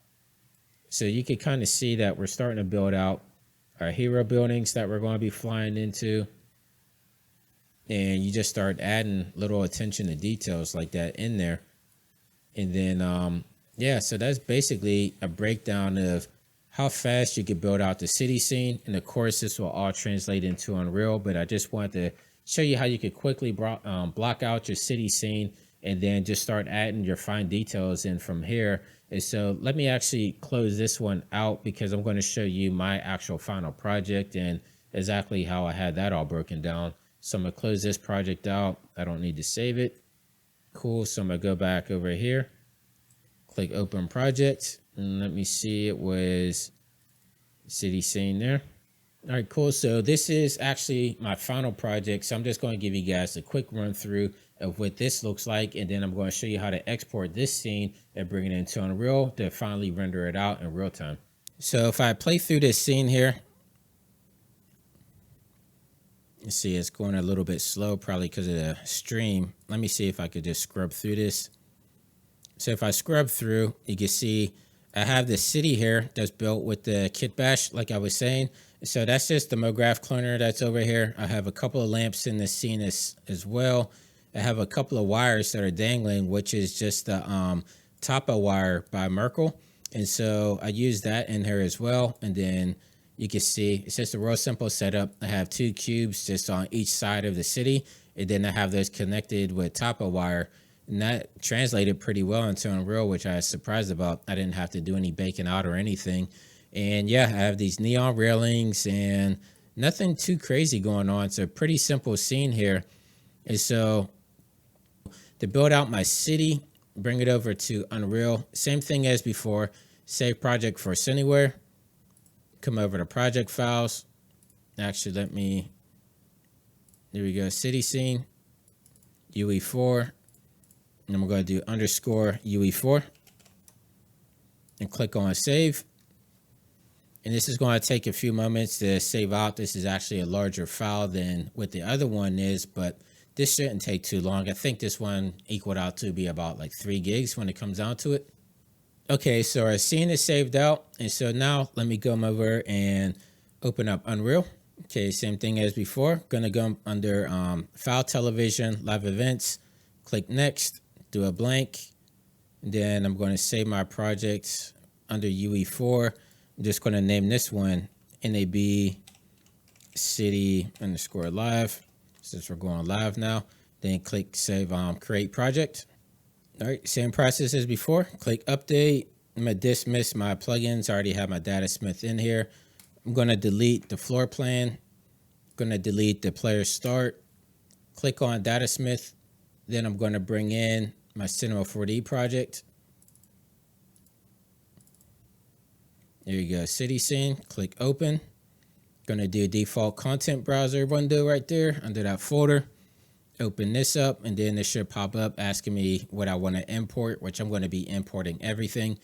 Speaker 1: So you can kind of see that we're starting to build out our hero buildings that we're going to be flying into. And you just start adding little attention to details like that in there. And then, yeah, so that's basically a breakdown of how fast you could build out the city scene. And of course, this will all translate into Unreal, but I just wanted to show you how you could quickly block out your city scene and then just start adding your fine details in from here. And so let me actually close this one out because I'm going to show you my actual final project and exactly how I had that all broken down. So I'm going to close this project out. I don't need to save it. Cool. So I'm going to go back over here, click open project, and let me see, it was city scene there. All right, cool. So this is actually my final project. So I'm just going to give you guys a quick run through of what this looks like. And then I'm going to show you how to export this scene and bring it into Unreal to finally render it out in real time. So if I play through this scene here, you see it's going a little bit slow, probably because of the stream. Let me see if I could just scrub through this. So if I scrub through, you can see I have the city here that's built with the kit bash, like I was saying. So that's just the Mograph cloner that's over here. I have a couple of lamps in the scene as well. I have a couple of wires that are dangling, which is just the Topo wire by Merkle. And so I use that in here as well. And then you can see it's just a real simple setup. I have two cubes just on each side of the city. And then I have those connected with Topo wire. And that translated pretty well into Unreal, which I was surprised about. I didn't have to do any baking out or anything. And yeah, I have these neon railings and nothing too crazy going on. It's a pretty simple scene here. And so to build out my city, bring it over to Unreal, same thing as before, save project for Anywhere, come over to project files. Actually, there we go, city scene, UE4. And I'm going to do underscore UE4 and click on save. And this is going to take a few moments to save out. This is actually a larger file than what the other one is, but this shouldn't take too long. I think this one equaled out to be about like 3 gigs when it comes down to it. Okay, so our scene is saved out. And so now let me go over and open up Unreal. Okay, same thing as before. Gonna go under File, Television, Live Events, click Next, do a blank. And then I'm going to save my project under UE4. I'm just going to name this one NAB City underscore live, since we're going live now. Then click Save Create Project. All right, same process as before. Click Update. I'm going to dismiss my plugins. I already have my Datasmith in here. I'm going to delete the floor plan. I'm going to delete the player start. Click on Datasmith. Then I'm going to bring in my Cinema 4D project. There you go, city scene, click open. Gonna do default content browser window right there under that folder. Open this up and then it should pop up asking me what I want to import, which I'm going to be importing everything.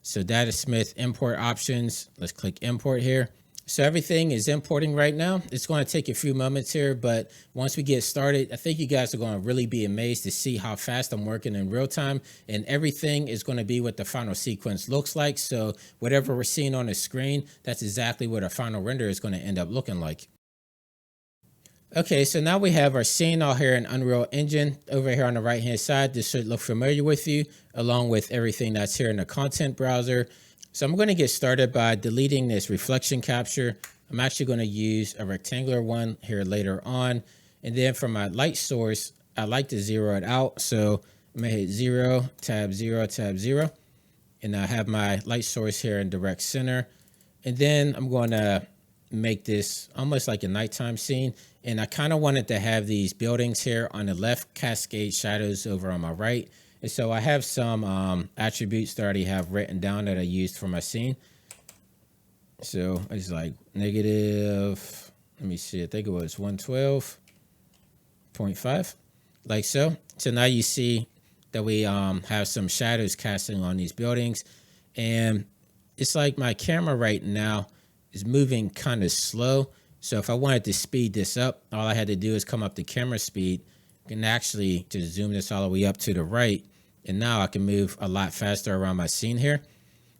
Speaker 1: So Datasmith import options, let's click import here. So everything is importing right now. It's going to take a few moments here, but once we get started, I think you guys are going to really be amazed to see how fast I'm working in real time, and everything is going to be what the final sequence looks like. So whatever we're seeing on the screen, that's exactly what our final render is going to end up looking like. Okay, so now we have our scene all here in Unreal Engine. Over here on the right hand side, this should look familiar with you, along with everything that's here in the content browser. So I'm going to get started by deleting this reflection capture. I'm actually going to use a rectangular one here later on. And then for my light source, I like to zero it out. So I'm going to hit 0, tab 0, tab 0. And I have my light source here in direct center. And then I'm going to make this almost like a nighttime scene. And I kind of wanted to have these buildings here on the left cascade shadows over on my right. And so I have some attributes that I already have written down that I used for my scene. So it's like negative, let me see, I think it was 112.5, like so. So now you see that we have some shadows casting on these buildings. And it's like my camera right now is moving kind of slow. So if I wanted to speed this up, all I had to do is come up to camera speed and actually just zoom this all the way up to the right. And now I can move a lot faster around my scene here.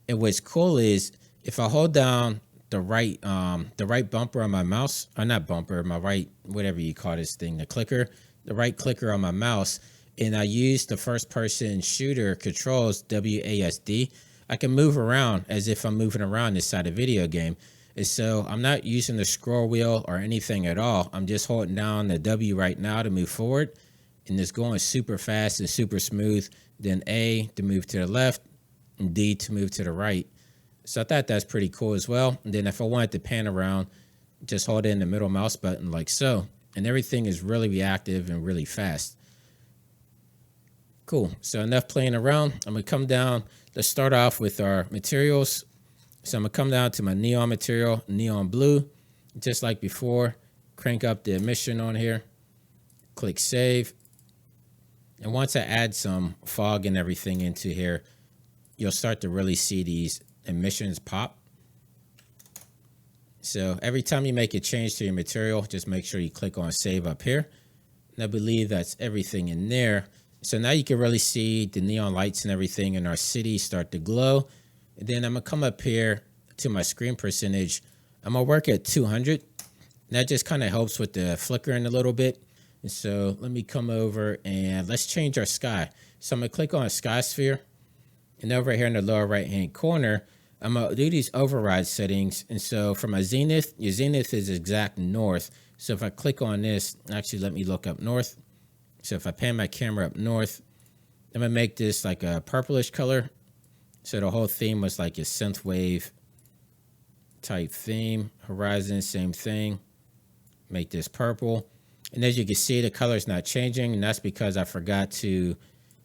Speaker 1: And what's cool is if I hold down the right bumper on my mouse, or not bumper, my right, whatever you call this thing, the right clicker on my mouse, and I use the first person shooter controls, WASD, I can move around as if I'm moving around inside a video game. And so I'm not using the scroll wheel or anything at all. I'm just holding down the W right now to move forward, and it's going super fast and super smooth. Then A to move to the left, and D to move to the right. So I thought that's pretty cool as well. And then if I wanted to pan around, just hold in the middle mouse button like so. And everything is really reactive and really fast. Cool. So enough playing around. I'm going to come down. Let's start off with our materials. So I'm going to come down to my neon material, neon blue, just like before. Crank up the emission on here. Click save. And once I add some fog and everything into here, you'll start to really see these emissions pop. So every time you make a change to your material, just make sure you click on save up here. And I believe that's everything in there. So now you can really see the neon lights and everything in our city start to glow. And then I'm gonna come up here to my screen percentage. I'm gonna work at 200. And that just kind of helps with the flickering a little bit. And so let me come over and let's change our sky. So I'm gonna click on sky sphere. And over here in the lower right hand corner, I'm going to do these override settings. And so for my zenith, your zenith is exact north. So if I click on this, actually let me look up north. So if I pan my camera up north, I'm going to make this like a purplish color. So the whole theme was like a synthwave type theme. Horizon, same thing. Make this purple. And as you can see, the color is not changing. And that's because I forgot to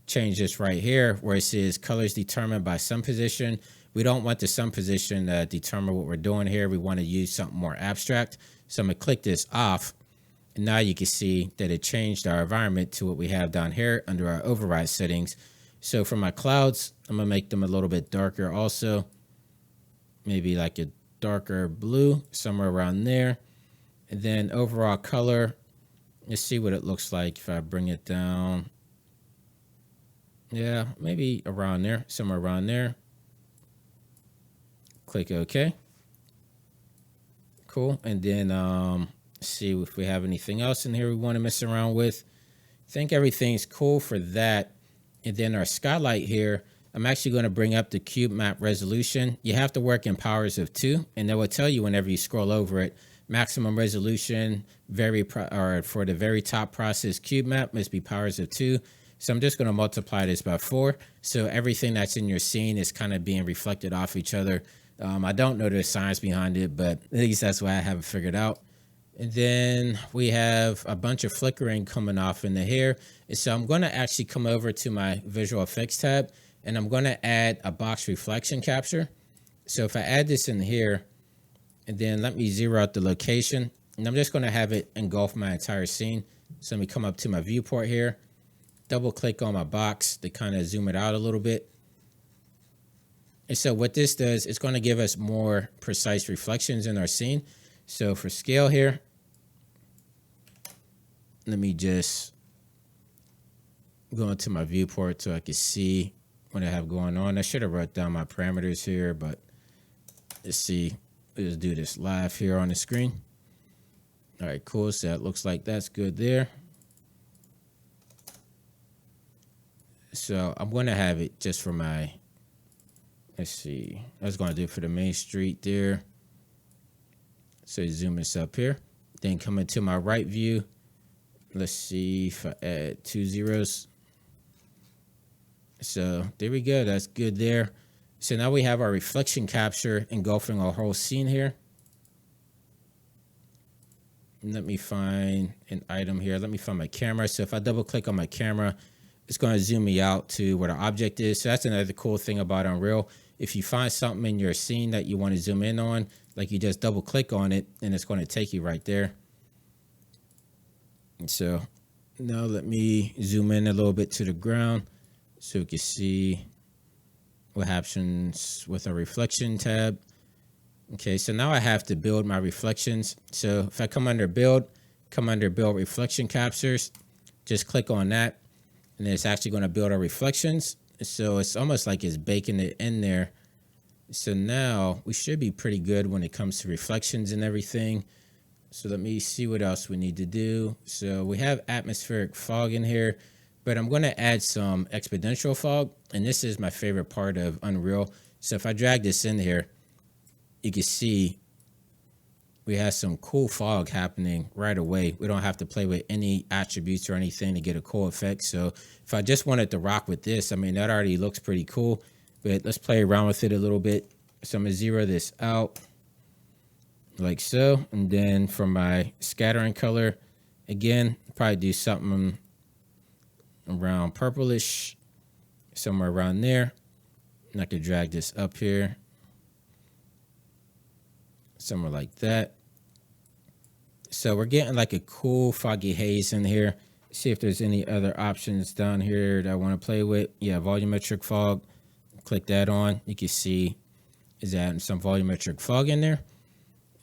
Speaker 1: change this right here where it says colors determined by sun position. We don't want the sun position to determine what we're doing here. We want to use something more abstract. So I'm going to click this off. And now you can see that it changed our environment to what we have down here under our override settings. So for my clouds, I'm going to make them a little bit darker also. Maybe like a darker blue, somewhere around there. And then overall color, let's see what it looks like if I bring it down. Yeah, maybe around there, somewhere around there. Click OK. Cool. And then see if we have anything else in here we want to mess around with. I think everything's cool for that. And then our skylight here, I'm actually going to bring up the cube map resolution. You have to work in powers of 2, and they will tell you whenever you scroll over it, maximum resolution for the very top process cube map must be powers of 2. So I'm just going to multiply this by 4. So everything that's in your scene is kind of being reflected off each other. I don't know the science behind it, but at least that's why I haven't figured out. And then we have a bunch of flickering coming off in the hair. And so I'm going to actually come over to my visual effects tab, and I'm going to add a box reflection capture. So if I add this in here, and then let me zero out the location, and I'm just going to have it engulf my entire scene. So let me come up to my viewport here, double click on my box to kind of zoom it out a little bit. And so what this does, it's going to give us more precise reflections in our scene. So for scale here, let me just go into my viewport so I can see what I have going on. I should have wrote down my parameters here, but let's see. Let's do this live here on the screen. All right, cool. So that looks like that's good there. So I'm going to have it just for my, let's see. I was going to do it for the main street there. So zoom this up here. Then come into my right view. Let's see if I add 2 zeros. So there we go. That's good there. So now we have our reflection capture engulfing our whole scene here. Let me find an item here. Let me find my camera. So if I double click on my camera, it's going to zoom me out to where the object is. So that's another cool thing about Unreal. If you find something in your scene that you want to zoom in on, like you just double click on it and it's going to take you right there. And so now let me zoom in a little bit to the ground so you can see what happens with our reflection tab. Okay, so now I have to build my reflections. So if I come under build reflection captures, just click on that, and then it's actually going to build our reflections. So it's almost like it's baking it in there. So now we should be pretty good when it comes to reflections and everything. So let me see what else we need to do. So we have atmospheric fog in here, but I'm going to add some exponential fog, and this is my favorite part of Unreal. So if I drag this in here, you can see we have some cool fog happening right away. We don't have to play with any attributes or anything to get a cool effect. So if I just wanted to rock with this, I mean, that already looks pretty cool, but let's play around with it a little bit. So I'm gonna zero this out like so. And then for my scattering color, again, probably do something around purplish, somewhere around there. And I could drag this up here, somewhere like that. So we're getting like a cool foggy haze in here. See if there's any other options down here that I want to play with. Yeah, volumetric fog. Click that on. You can see is adding some volumetric fog in there.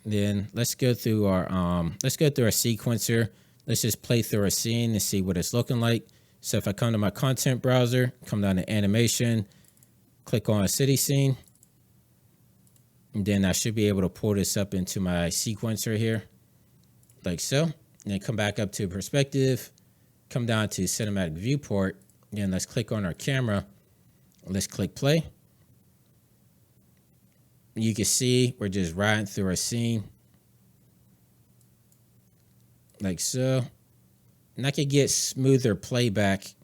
Speaker 1: Then let's go through our sequencer. Let's just play through our scene and see what it's looking like. So if I come to my content browser, come down to animation, click on a city scene. And then I should be able to pull this up into my sequencer here, like so. And then come back up to perspective, come down to cinematic viewport. Then let's click on our camera. Let's click play. You can see we're just riding through our scene, like so. And I could get smoother playback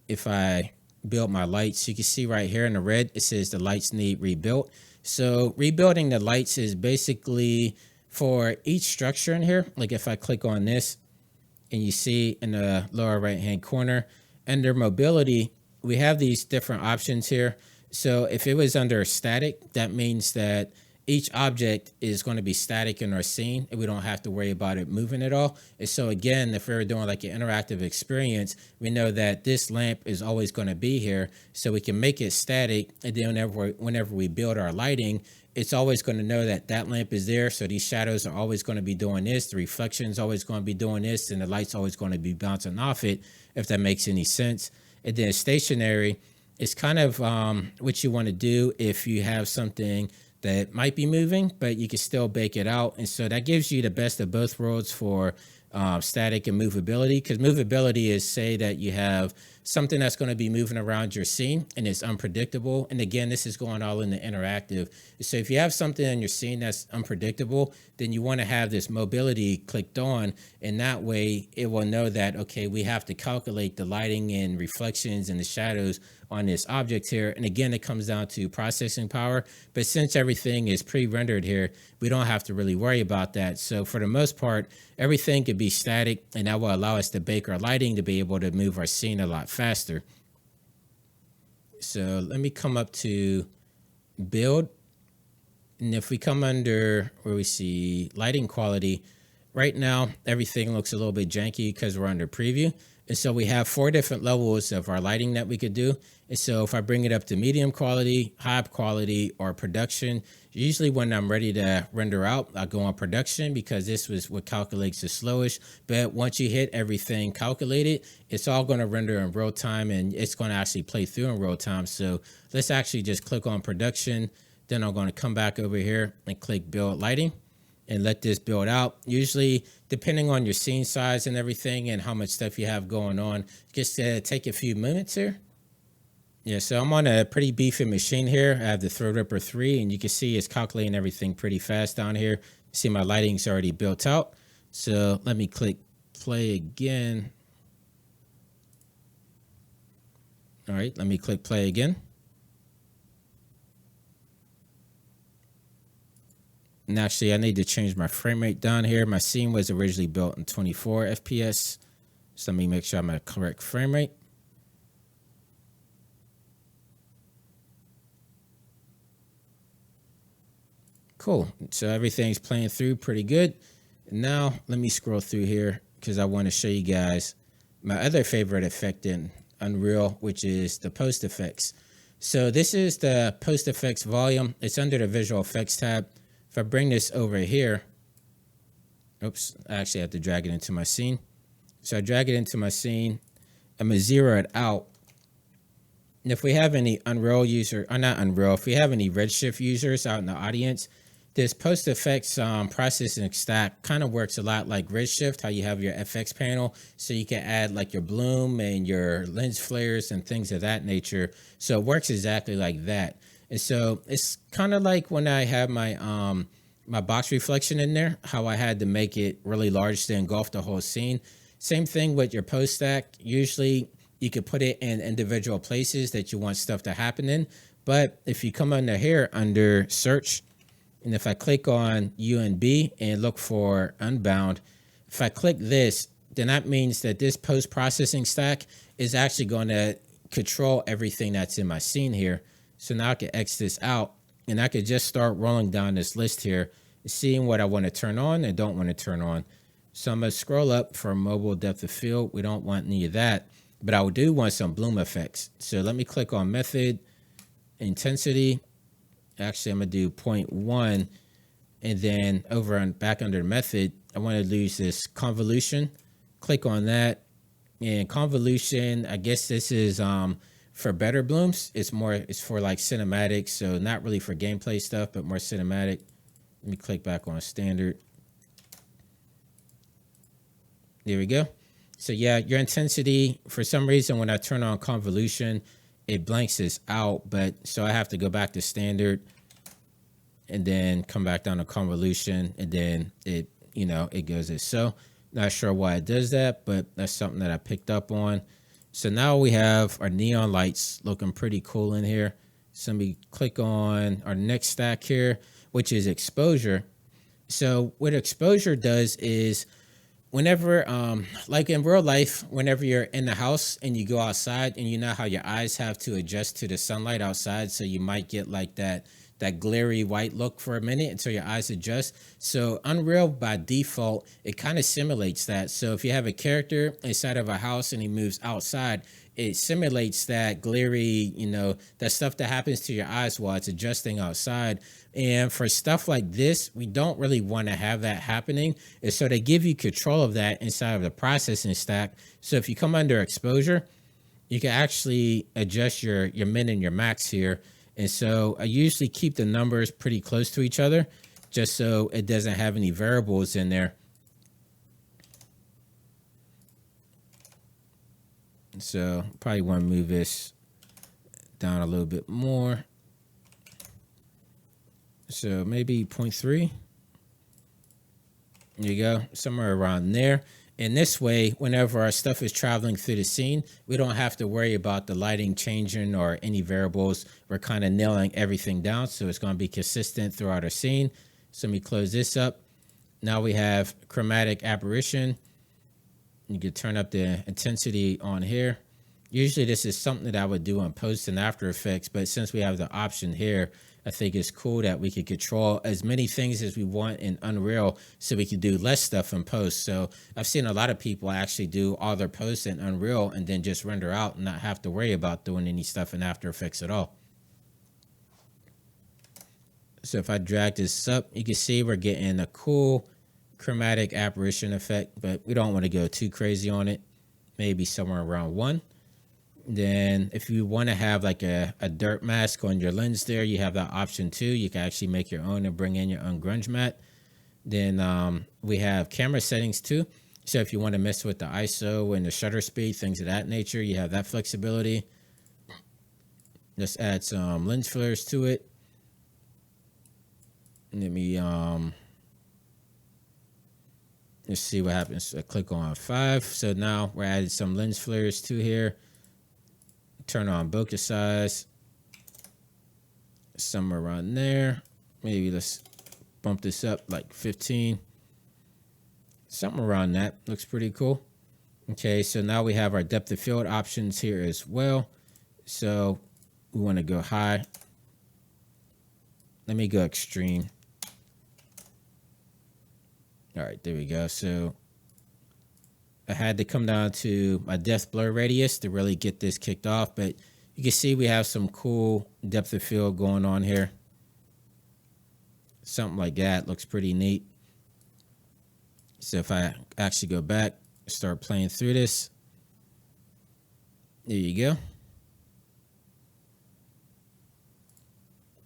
Speaker 1: if I build my lights. You can see right here in the red, it says the lights need rebuilt. So rebuilding the lights is basically for each structure in here. Like if I click on this and you see in the lower right hand corner under mobility, we have these different options here. So if it was under static, that means that each object is going to be static in our scene and we don't have to worry about it moving at all. And so again, if we were doing like an interactive experience, we know that this lamp is always going to be here. So we can make it static. And then whenever we build our lighting, it's always going to know that that lamp is there. So these shadows are always going to be doing this. The reflection is always going to be doing this. And the light's always going to be bouncing off it, if that makes any sense. And then stationary is kind of what you want to do if you have something that might be moving, but you can still bake it out. And so that gives you the best of both worlds for static and movability, because movability is, say that you have something that's going to be moving around your scene and it's unpredictable. And again, this is going all in the interactive. So if you have something in your scene that's unpredictable, then you want to have this mobility clicked on, and that way it will know that, okay, we have to calculate the lighting and reflections and the shadows on this object here. And again, it comes down to processing power, but since everything is pre-rendered here, we don't have to really worry about that. So for the most part, everything could be static, and that will allow us to bake our lighting to be able to move our scene a lot faster. So let me come up to build. And if we come under where we see lighting quality, right now, everything looks a little bit janky because we're under preview. And so we have 4 different levels of our lighting that we could do. And so if I bring it up to medium quality, high quality, or production, usually when I'm ready to render out, I go on production because this was what calculates the slowest. But once you hit everything calculated, it's all going to render in real time, and it's going to actually play through in real time. So let's actually just click on production. Then I'm going to come back over here and click build lighting and let this build out. Usually, depending on your scene size and everything and how much stuff you have going on, just take a few minutes here. Yeah, so I'm on a pretty beefy machine here. I have the Threadripper 3, and you can see it's calculating everything pretty fast down here. See my lighting's already built out. So let me click play again. All right, let me click play again. And actually, I need to change my frame rate down here. My scene was originally built in 24 FPS. So let me make sure I'm at correct frame rate. Cool. So everything's playing through pretty good. Now let me scroll through here because I want to show you guys my other favorite effect in Unreal, which is the post effects. So this is the post effects volume. It's under the visual effects tab. If I bring this over here, oops, I actually have to drag it into my scene. So I drag it into my scene. I'm going to zero it out. And if we have any Unreal user, or not Unreal, if we have any Redshift users out in the audience, this post effects processing stack kind of works a lot like Redshift, how you have your FX panel. So you can add like your bloom and your lens flares and things of that nature. So it works exactly like that. And so it's kind of like when I have my my box reflection in there, how I had to make it really large to engulf the whole scene. Same thing with your post stack. Usually you could put it in individual places that you want stuff to happen in. But if you come under here under search, and if I click on UNB and look for Unbound, if I click this, then that means that this post-processing stack is actually going to control everything that's in my scene here. So now I can X this out, and I could just start rolling down this list here, seeing what I want to turn on and don't want to turn on. So I'm going to scroll up for mobile depth of field. We don't want any of that, but I do want some bloom effects. So let me click on method, intensity. Actually, I'm going to do 0.1, and then over and back under method, I want to use this convolution. Click on that, and convolution, I guess this is for better blooms. It's for like cinematic, so not really for gameplay stuff, but more cinematic. Let me click back on standard. There we go. So yeah, your intensity, for some reason, when I turn on convolution, it blanks this out, but so I have to go back to standard and then come back down to convolution, and then it, you know, it goes as so. Not sure why it does that, but that's something that I picked up on. So now we have our neon lights looking pretty cool in here. So let me click on our next stack here, which is exposure. So what exposure does is whenever, like in real life, whenever you're in the house and you go outside, and you know how your eyes have to adjust to the sunlight outside, so you might get like that glary white look for a minute until your eyes adjust. So Unreal by default, it kind of simulates that. So if you have a character inside of a house and he moves outside, it simulates that glary, you know, that stuff that happens to your eyes while it's adjusting outside. And for stuff like this, we don't really want to have that happening. And so they give you control of that inside of the processing stack. So if you come under exposure, you can actually adjust your min and your max here. And so I usually keep the numbers pretty close to each other, just so it doesn't have any variables in there. So probably want to move this down a little bit more. So maybe 0.3. There you go, somewhere around there. And this way, whenever our stuff is traveling through the scene, we don't have to worry about the lighting changing or any variables. We're kind of nailing everything down, so it's going to be consistent throughout our scene. So let me close this up. Now we have chromatic aberration. You can turn up the intensity on here. Usually this is something that I would do on post and After Effects, but since we have the option here, I think it's cool that we could control as many things as we want in Unreal, so we could do less stuff in post. So I've seen a lot of people actually do all their posts in Unreal and then just render out and not have to worry about doing any stuff in After Effects at all. So if I drag this up, you can see we're getting a cool chromatic aberration effect, but we don't want to go too crazy on it. Maybe somewhere around 1. Then if you want to have like a dirt mask on your lens there, you have that option too. You can actually make your own and bring in your own grunge matte. Then we have camera settings too. So if you want to mess with the ISO and the shutter speed, things of that nature, you have that flexibility. Let's add some lens flares to it. Let me let's see what happens. I click on 5. So now we're adding some lens flares to here. Turn on bokeh size somewhere around there. Maybe let's bump this up like 15. Something around that. Looks pretty cool. Okay, so now we have our depth of field options here as well. So we want to go high. Let me go extreme. All right, there we go. So I had to come down to my depth blur radius to really get this kicked off, but you can see we have some cool depth of field going on here. Something like that looks pretty neat. So if I actually go back, start playing through this, there you go.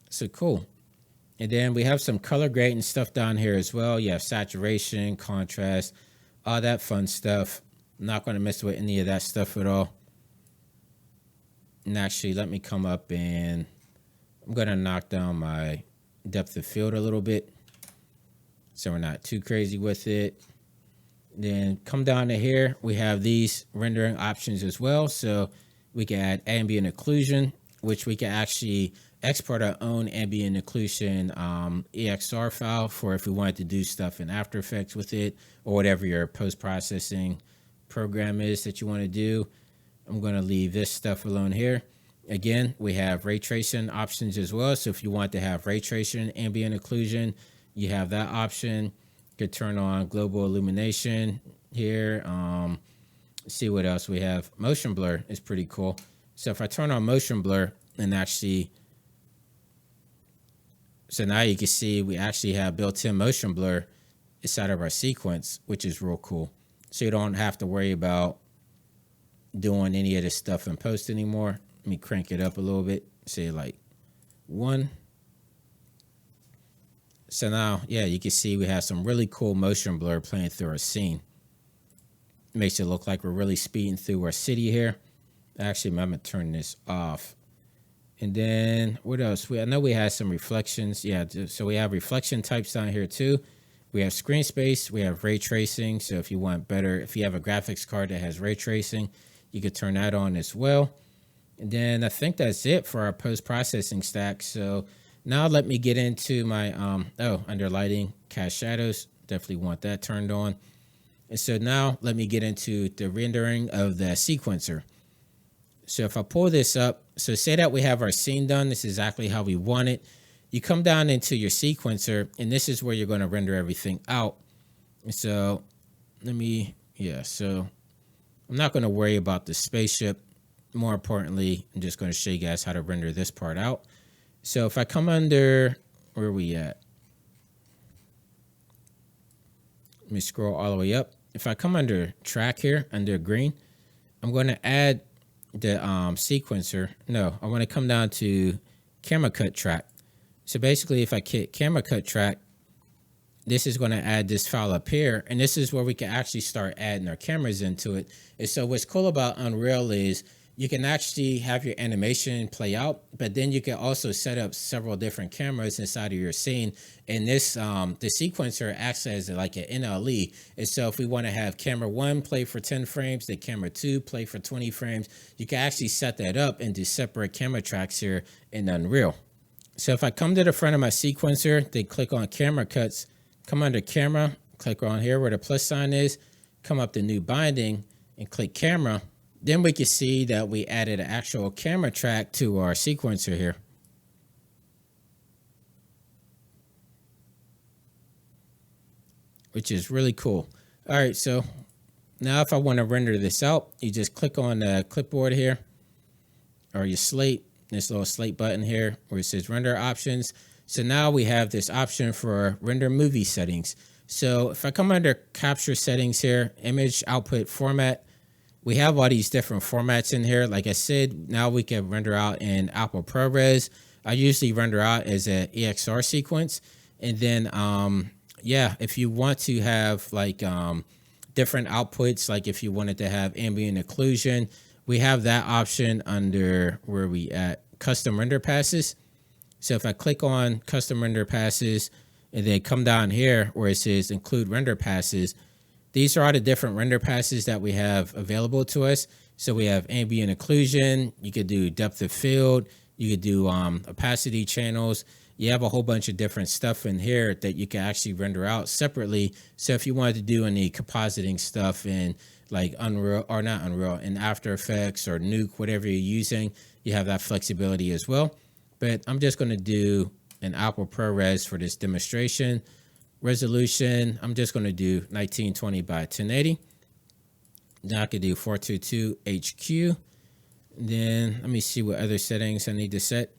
Speaker 1: So cool. And then we have some color grading stuff down here as well. You have saturation, contrast, all that fun stuff. I'm not going to mess with any of that stuff at all. And actually, let me come up and I'm going to knock down my depth of field a little bit so we're not too crazy with it. Then come down to here. We have these rendering options as well. So we can add ambient occlusion, which we can actually export our own ambient occlusion EXR file for if we wanted to do stuff in After Effects with it or whatever your post-processing program is that you want to do. I'm going to leave this stuff alone here. Again, we have ray tracing options as well. So if you want to have ray tracing ambient occlusion, you have that option. You could turn on global illumination here. See what else we have. Motion blur is pretty cool. So if I turn on motion blur and actually, so now you can see we actually have built-in motion blur inside of our sequence, which is real cool. So you don't have to worry about doing any of this stuff in post anymore. Let me crank it up a little bit, say like 1. So now, yeah, you can see we have some really cool motion blur playing through our scene. Makes it look like we're really speeding through our city here. Actually, I'm going to turn this off. And then what else? I know we had some reflections. Yeah, so we have reflection types down here too. We have screen space. We have ray tracing. So if you want better, if you have a graphics card that has ray tracing, you could turn that on as well. And then I think that's it for our post-processing stack. So now let me get into my, under lighting, cast shadows. Definitely want that turned on. And so now let me get into the rendering of the sequencer. So if I pull this up, so say that we have our scene done. This is exactly how we want it. You come down into your sequencer, and this is where you're going to render everything out. And so so I'm not going to worry about the spaceship. More importantly, I'm just going to show you guys how to render this part out. So if I come under, where are we at? Let me scroll all the way up. If I come under track here, under green, I'm going to add the sequencer. No, I want to come down to camera cut track. So basically, if I hit camera cut track, this is going to add this file up here, and this is where we can actually start adding our cameras into it. And so what's cool about Unreal is you can actually have your animation play out, but then you can also set up several different cameras inside of your scene. And this, the sequencer acts as like an NLE. And so if we want to have camera 1 play for 10 frames, the camera 2 play for 20 frames, you can actually set that up into separate camera tracks here in Unreal. So if I come to the front of my sequencer, then click on camera cuts, come under camera, click on here where the plus sign is, come up to new binding and click camera. Then we can see that we added an actual camera track to our sequencer here. Which is really cool. All right, so now if I want to render this out, you just click on the clipboard here or your slate, this little slate button here where it says render options. So now we have this option for render movie settings. So if I come under capture settings here, image output format, we have all these different formats in here. Like I said, now we can render out in Apple ProRes. I usually render out as an EXR sequence. And then, if you want to have like different outputs, like if you wanted to have ambient occlusion, we have that option under where we at custom render passes. So if I click on custom render passes and then come down here where it says include render passes, these are all the different render passes that we have available to us. So we have ambient occlusion. You could do depth of field. You could do opacity channels. you have a whole bunch of different stuff in here that you can actually render out separately. So if you wanted to do any compositing stuff in like Unreal, or not Unreal, in After Effects or Nuke, whatever you're using, you have that flexibility as well. But I'm just going to do an Apple ProRes for this demonstration. Resolution, I'm just going to do 1920 by 1080. Now I could do 422 HQ. Then let me see what other settings I need to set.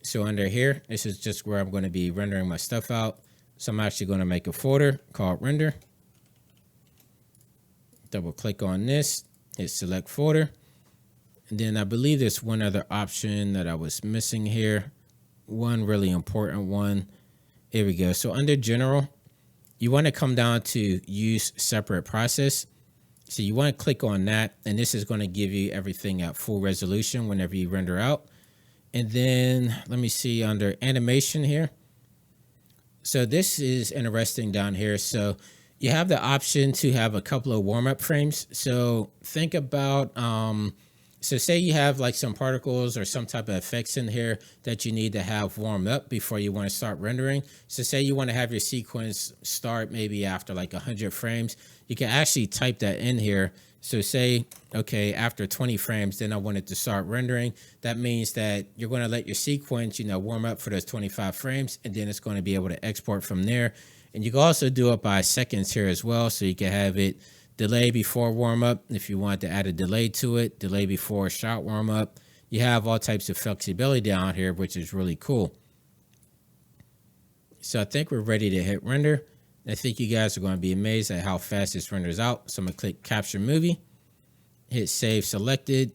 Speaker 1: So under here, this is just where I'm going to be rendering my stuff out. So I'm actually going to make a folder called render. Double click on this, hit select folder. And then I believe there's one other option that I was missing here. One really important one. Here we go. So under general, you want to come down to use separate process. So you want to click on that, and this is going to give you everything at full resolution whenever you render out. And then let me see under animation here. So this is interesting down here. So you have the option to have a couple of warm-up frames. So think about, so say you have like some particles or some type of effects in here that you need to have warm up before you want to start rendering. So say you want to have your sequence start maybe after like 100 frames. You can actually type that in here. So say, okay, after 20 frames, then I want it to start rendering. That means that you're going to let your sequence, warm up for those 25 frames, and then it's going to be able to export from there. And you can also do it by seconds here as well. So you can have it delay before warm up. If you want to add a delay to it, delay before shot warm up, you have all types of flexibility down here, which is really cool. So I think we're ready to hit render. I think you guys are going to be amazed at how fast this renders out. So I'm going to click capture movie, hit save selected.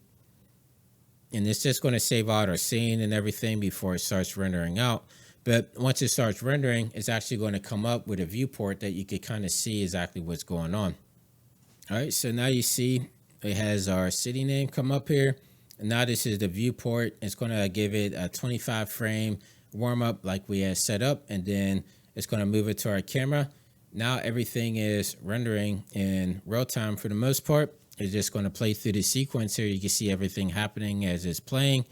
Speaker 1: And it's just going to save out our scene and everything before it starts rendering out. But once it starts rendering, it's actually going to come up with a viewport that you can kind of see exactly what's going on. All right, so now you see it has our city name come up here. And now this is the viewport. It's going to give it a 25 frame warm up like we had set up. And then it's going to move it to our camera. Now everything is rendering in real time for the most part. It's just going to play through the sequence here. You can see everything happening as it's playing.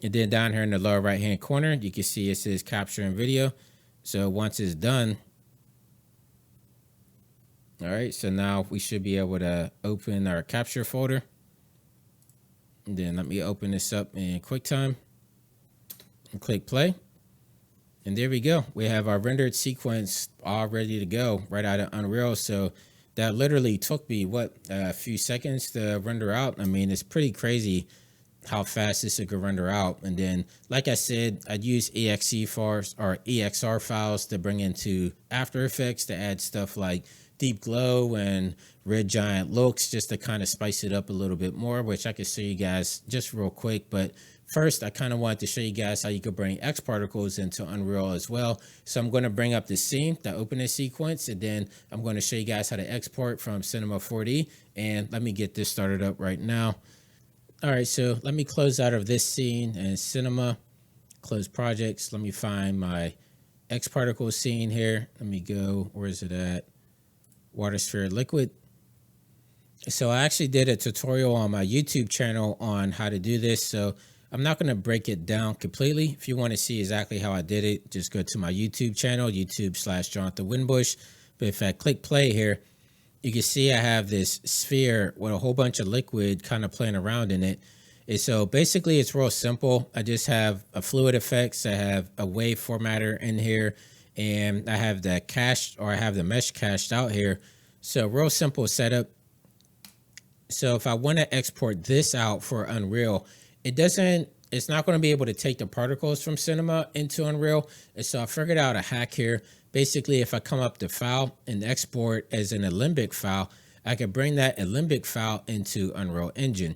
Speaker 1: And then down here in the lower right hand corner, you can see it says capturing video. So once it's done, all right, so now we should be able to open our capture folder. And then let me open this up in QuickTime and click play. And there we go. We have our rendered sequence all ready to go right out of Unreal. So that literally took me, a few seconds to render out. I mean, it's pretty crazy how fast this could render out. And then, like I said, I'd use EXE files or EXR files to bring into After Effects to add stuff like deep glow and red giant looks just to kind of spice it up a little bit more, which I can show you guys just real quick. But first, I kind of wanted to show you guys how you could bring X particles into Unreal as well. So I'm going to bring up the scene, the opening sequence, and then I'm going to show you guys how to export from Cinema 4D. And let me get this started up right now. All right, so let me close out of this scene and Cinema, close projects. Let me find my X particle scene here. Let me go, where is it at? Water sphere liquid. So I actually did a tutorial on my YouTube channel on how to do this. So I'm not going to break it down completely. If you want to see exactly how I did it, just go to my YouTube channel, YouTube/Jonathan WINBUSH. But if I click play here, you can see I have this sphere with a whole bunch of liquid kind of playing around in it. And so basically it's real simple. I just have a fluid effects. I have a wave formatter in here, and I have the cache, or I have the mesh cached out here. So real simple setup. So if I want to export this out for Unreal, it's not going to be able to take the particles from Cinema into Unreal. And so I figured out a hack here. Basically, if I come up to file and export as an Alembic file, I can bring that Alembic file into Unreal Engine.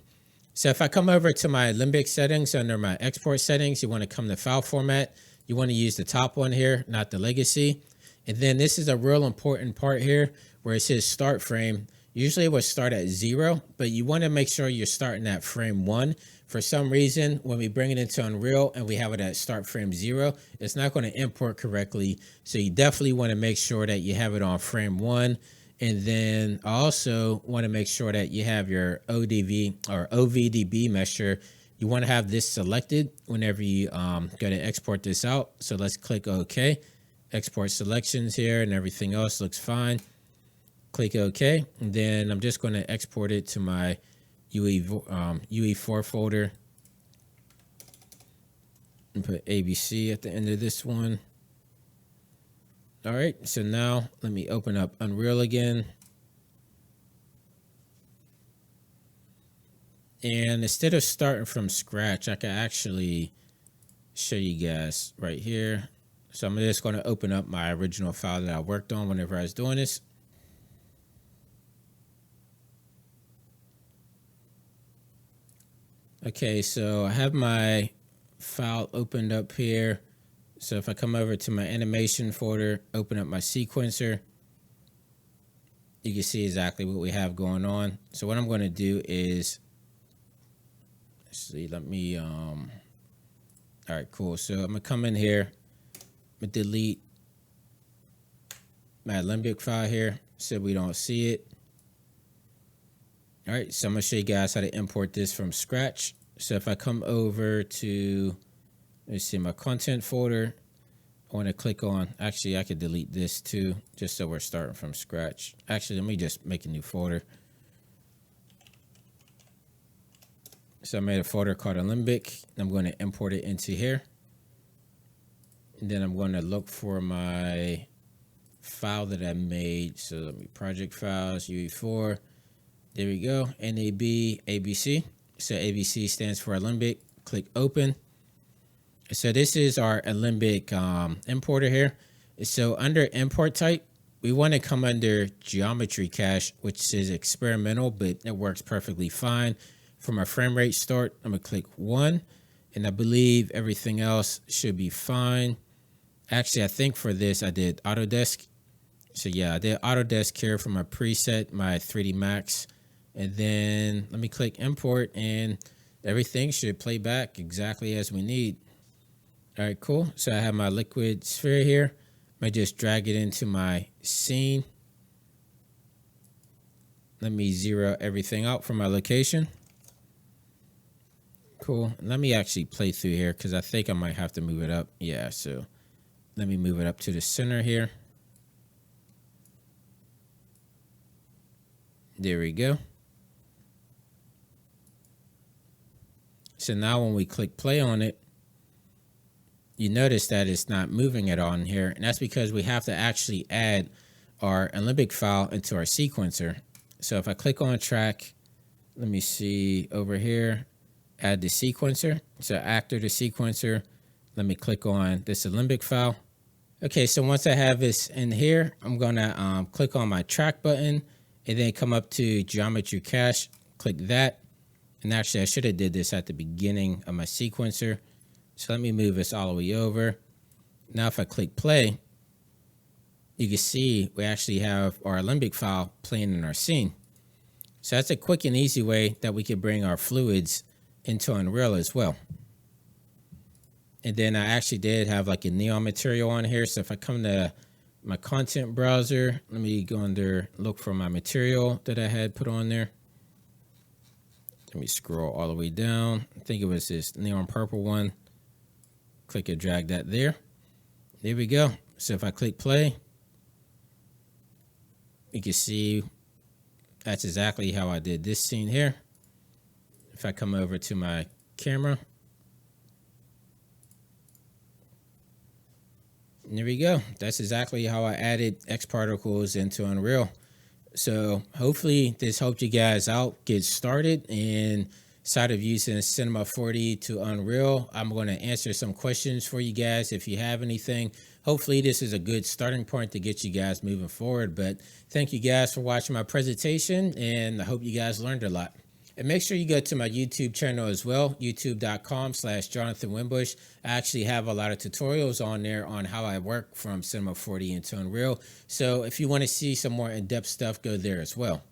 Speaker 1: So if I come over to my Alembic settings under my export settings, you want to come to file format. You want to use the top one here, not the legacy. And then this is a real important part here where it says start frame. Usually it will start at 0, but you want to make sure you're starting at frame 1. For some reason, when we bring it into Unreal and we have it at start frame 0, it's not going to import correctly. So you definitely want to make sure that you have it on frame 1. And then I also want to make sure that you have your ODV or OVDB mesher. You You want to have this selected whenever you go to export this out. So let's click OK. Export selections here and everything else looks fine. Click OK. And then I'm just going to export it to my UE4 folder. And put ABC at the end of this one. All right, so now let me open up Unreal again. And instead of starting from scratch, I can actually show you guys right here. So I'm just going to open up my original file that I worked on whenever I was doing this. Okay, so I have my file opened up here. So if I come over to my animation folder, open up my sequencer, you can see exactly what we have going on. So what I'm going to do is, let's see, let me, all right, cool. So I'm going to come in here, I'm going to delete my Limbic file here so we don't see it. All right, so I'm going to show you guys how to import this from scratch. So if I come over to, let's see, my content folder, I want to click on, actually I could delete this too, just so we're starting from scratch. Actually, let me just make a new folder. So I made a folder called Limbic. I'm going to import it into here. And then I'm going to look for my file that I made. So let me project files, UE4. There we go, NAB, ABC. So ABC stands for Alembic. Click open. So this is our Alembic importer here. So under import type, we want to come under geometry cache, which is experimental, but it works perfectly fine. From our frame rate start, I'm going to click 1, and I believe everything else should be fine. Actually, I think for this, I did Autodesk. So yeah, I did Autodesk here for my preset, my 3D Max. And then let me click import and everything should play back exactly as we need. All right, cool. So I have my liquid sphere here. I just drag it into my scene. Let me zero everything out from my location. Cool. Let me actually play through here because I think I might have to move it up. Yeah, so let me move it up to the center here. There we go. So now when we click play on it, you notice that it's not moving at all in here. And that's because we have to actually add our Alembic file into our sequencer. So if I click on track, let me see over here, add the sequencer. So after the sequencer, let me click on this Alembic file. Okay, so once I have this in here, I'm gonna click on my track button and then come up to geometry cache, click that. And actually, I should have did this at the beginning of my sequencer. So let me move this all the way over. Now, if I click play, you can see we actually have our Alembic file playing in our scene. So that's a quick and easy way that we could bring our fluids into Unreal as well. And then I actually did have like a neon material on here. So if I come to my content browser, let me go under, look for my material that I had put on there. Let me scroll all the way down. I think it was this neon purple one. Click and drag that there. There we go. So if I click play, you can see that's exactly how I did this scene here. If I come over to my camera, and there we go. That's exactly how I added X particles into Unreal. So hopefully this helped you guys out get started and side of using Cinema 4D to Unreal. I'm going to answer some questions for you guys if you have anything. Hopefully this is a good starting point to get you guys moving forward. But thank you guys for watching my presentation, and I hope you guys learned a lot. And make sure you go to my YouTube channel as well, youtube.com/Jonathan WINBUSH. I actually have a lot of tutorials on there on how I work from Cinema 4D into Unreal. So if you want to see some more in-depth stuff, go there as well.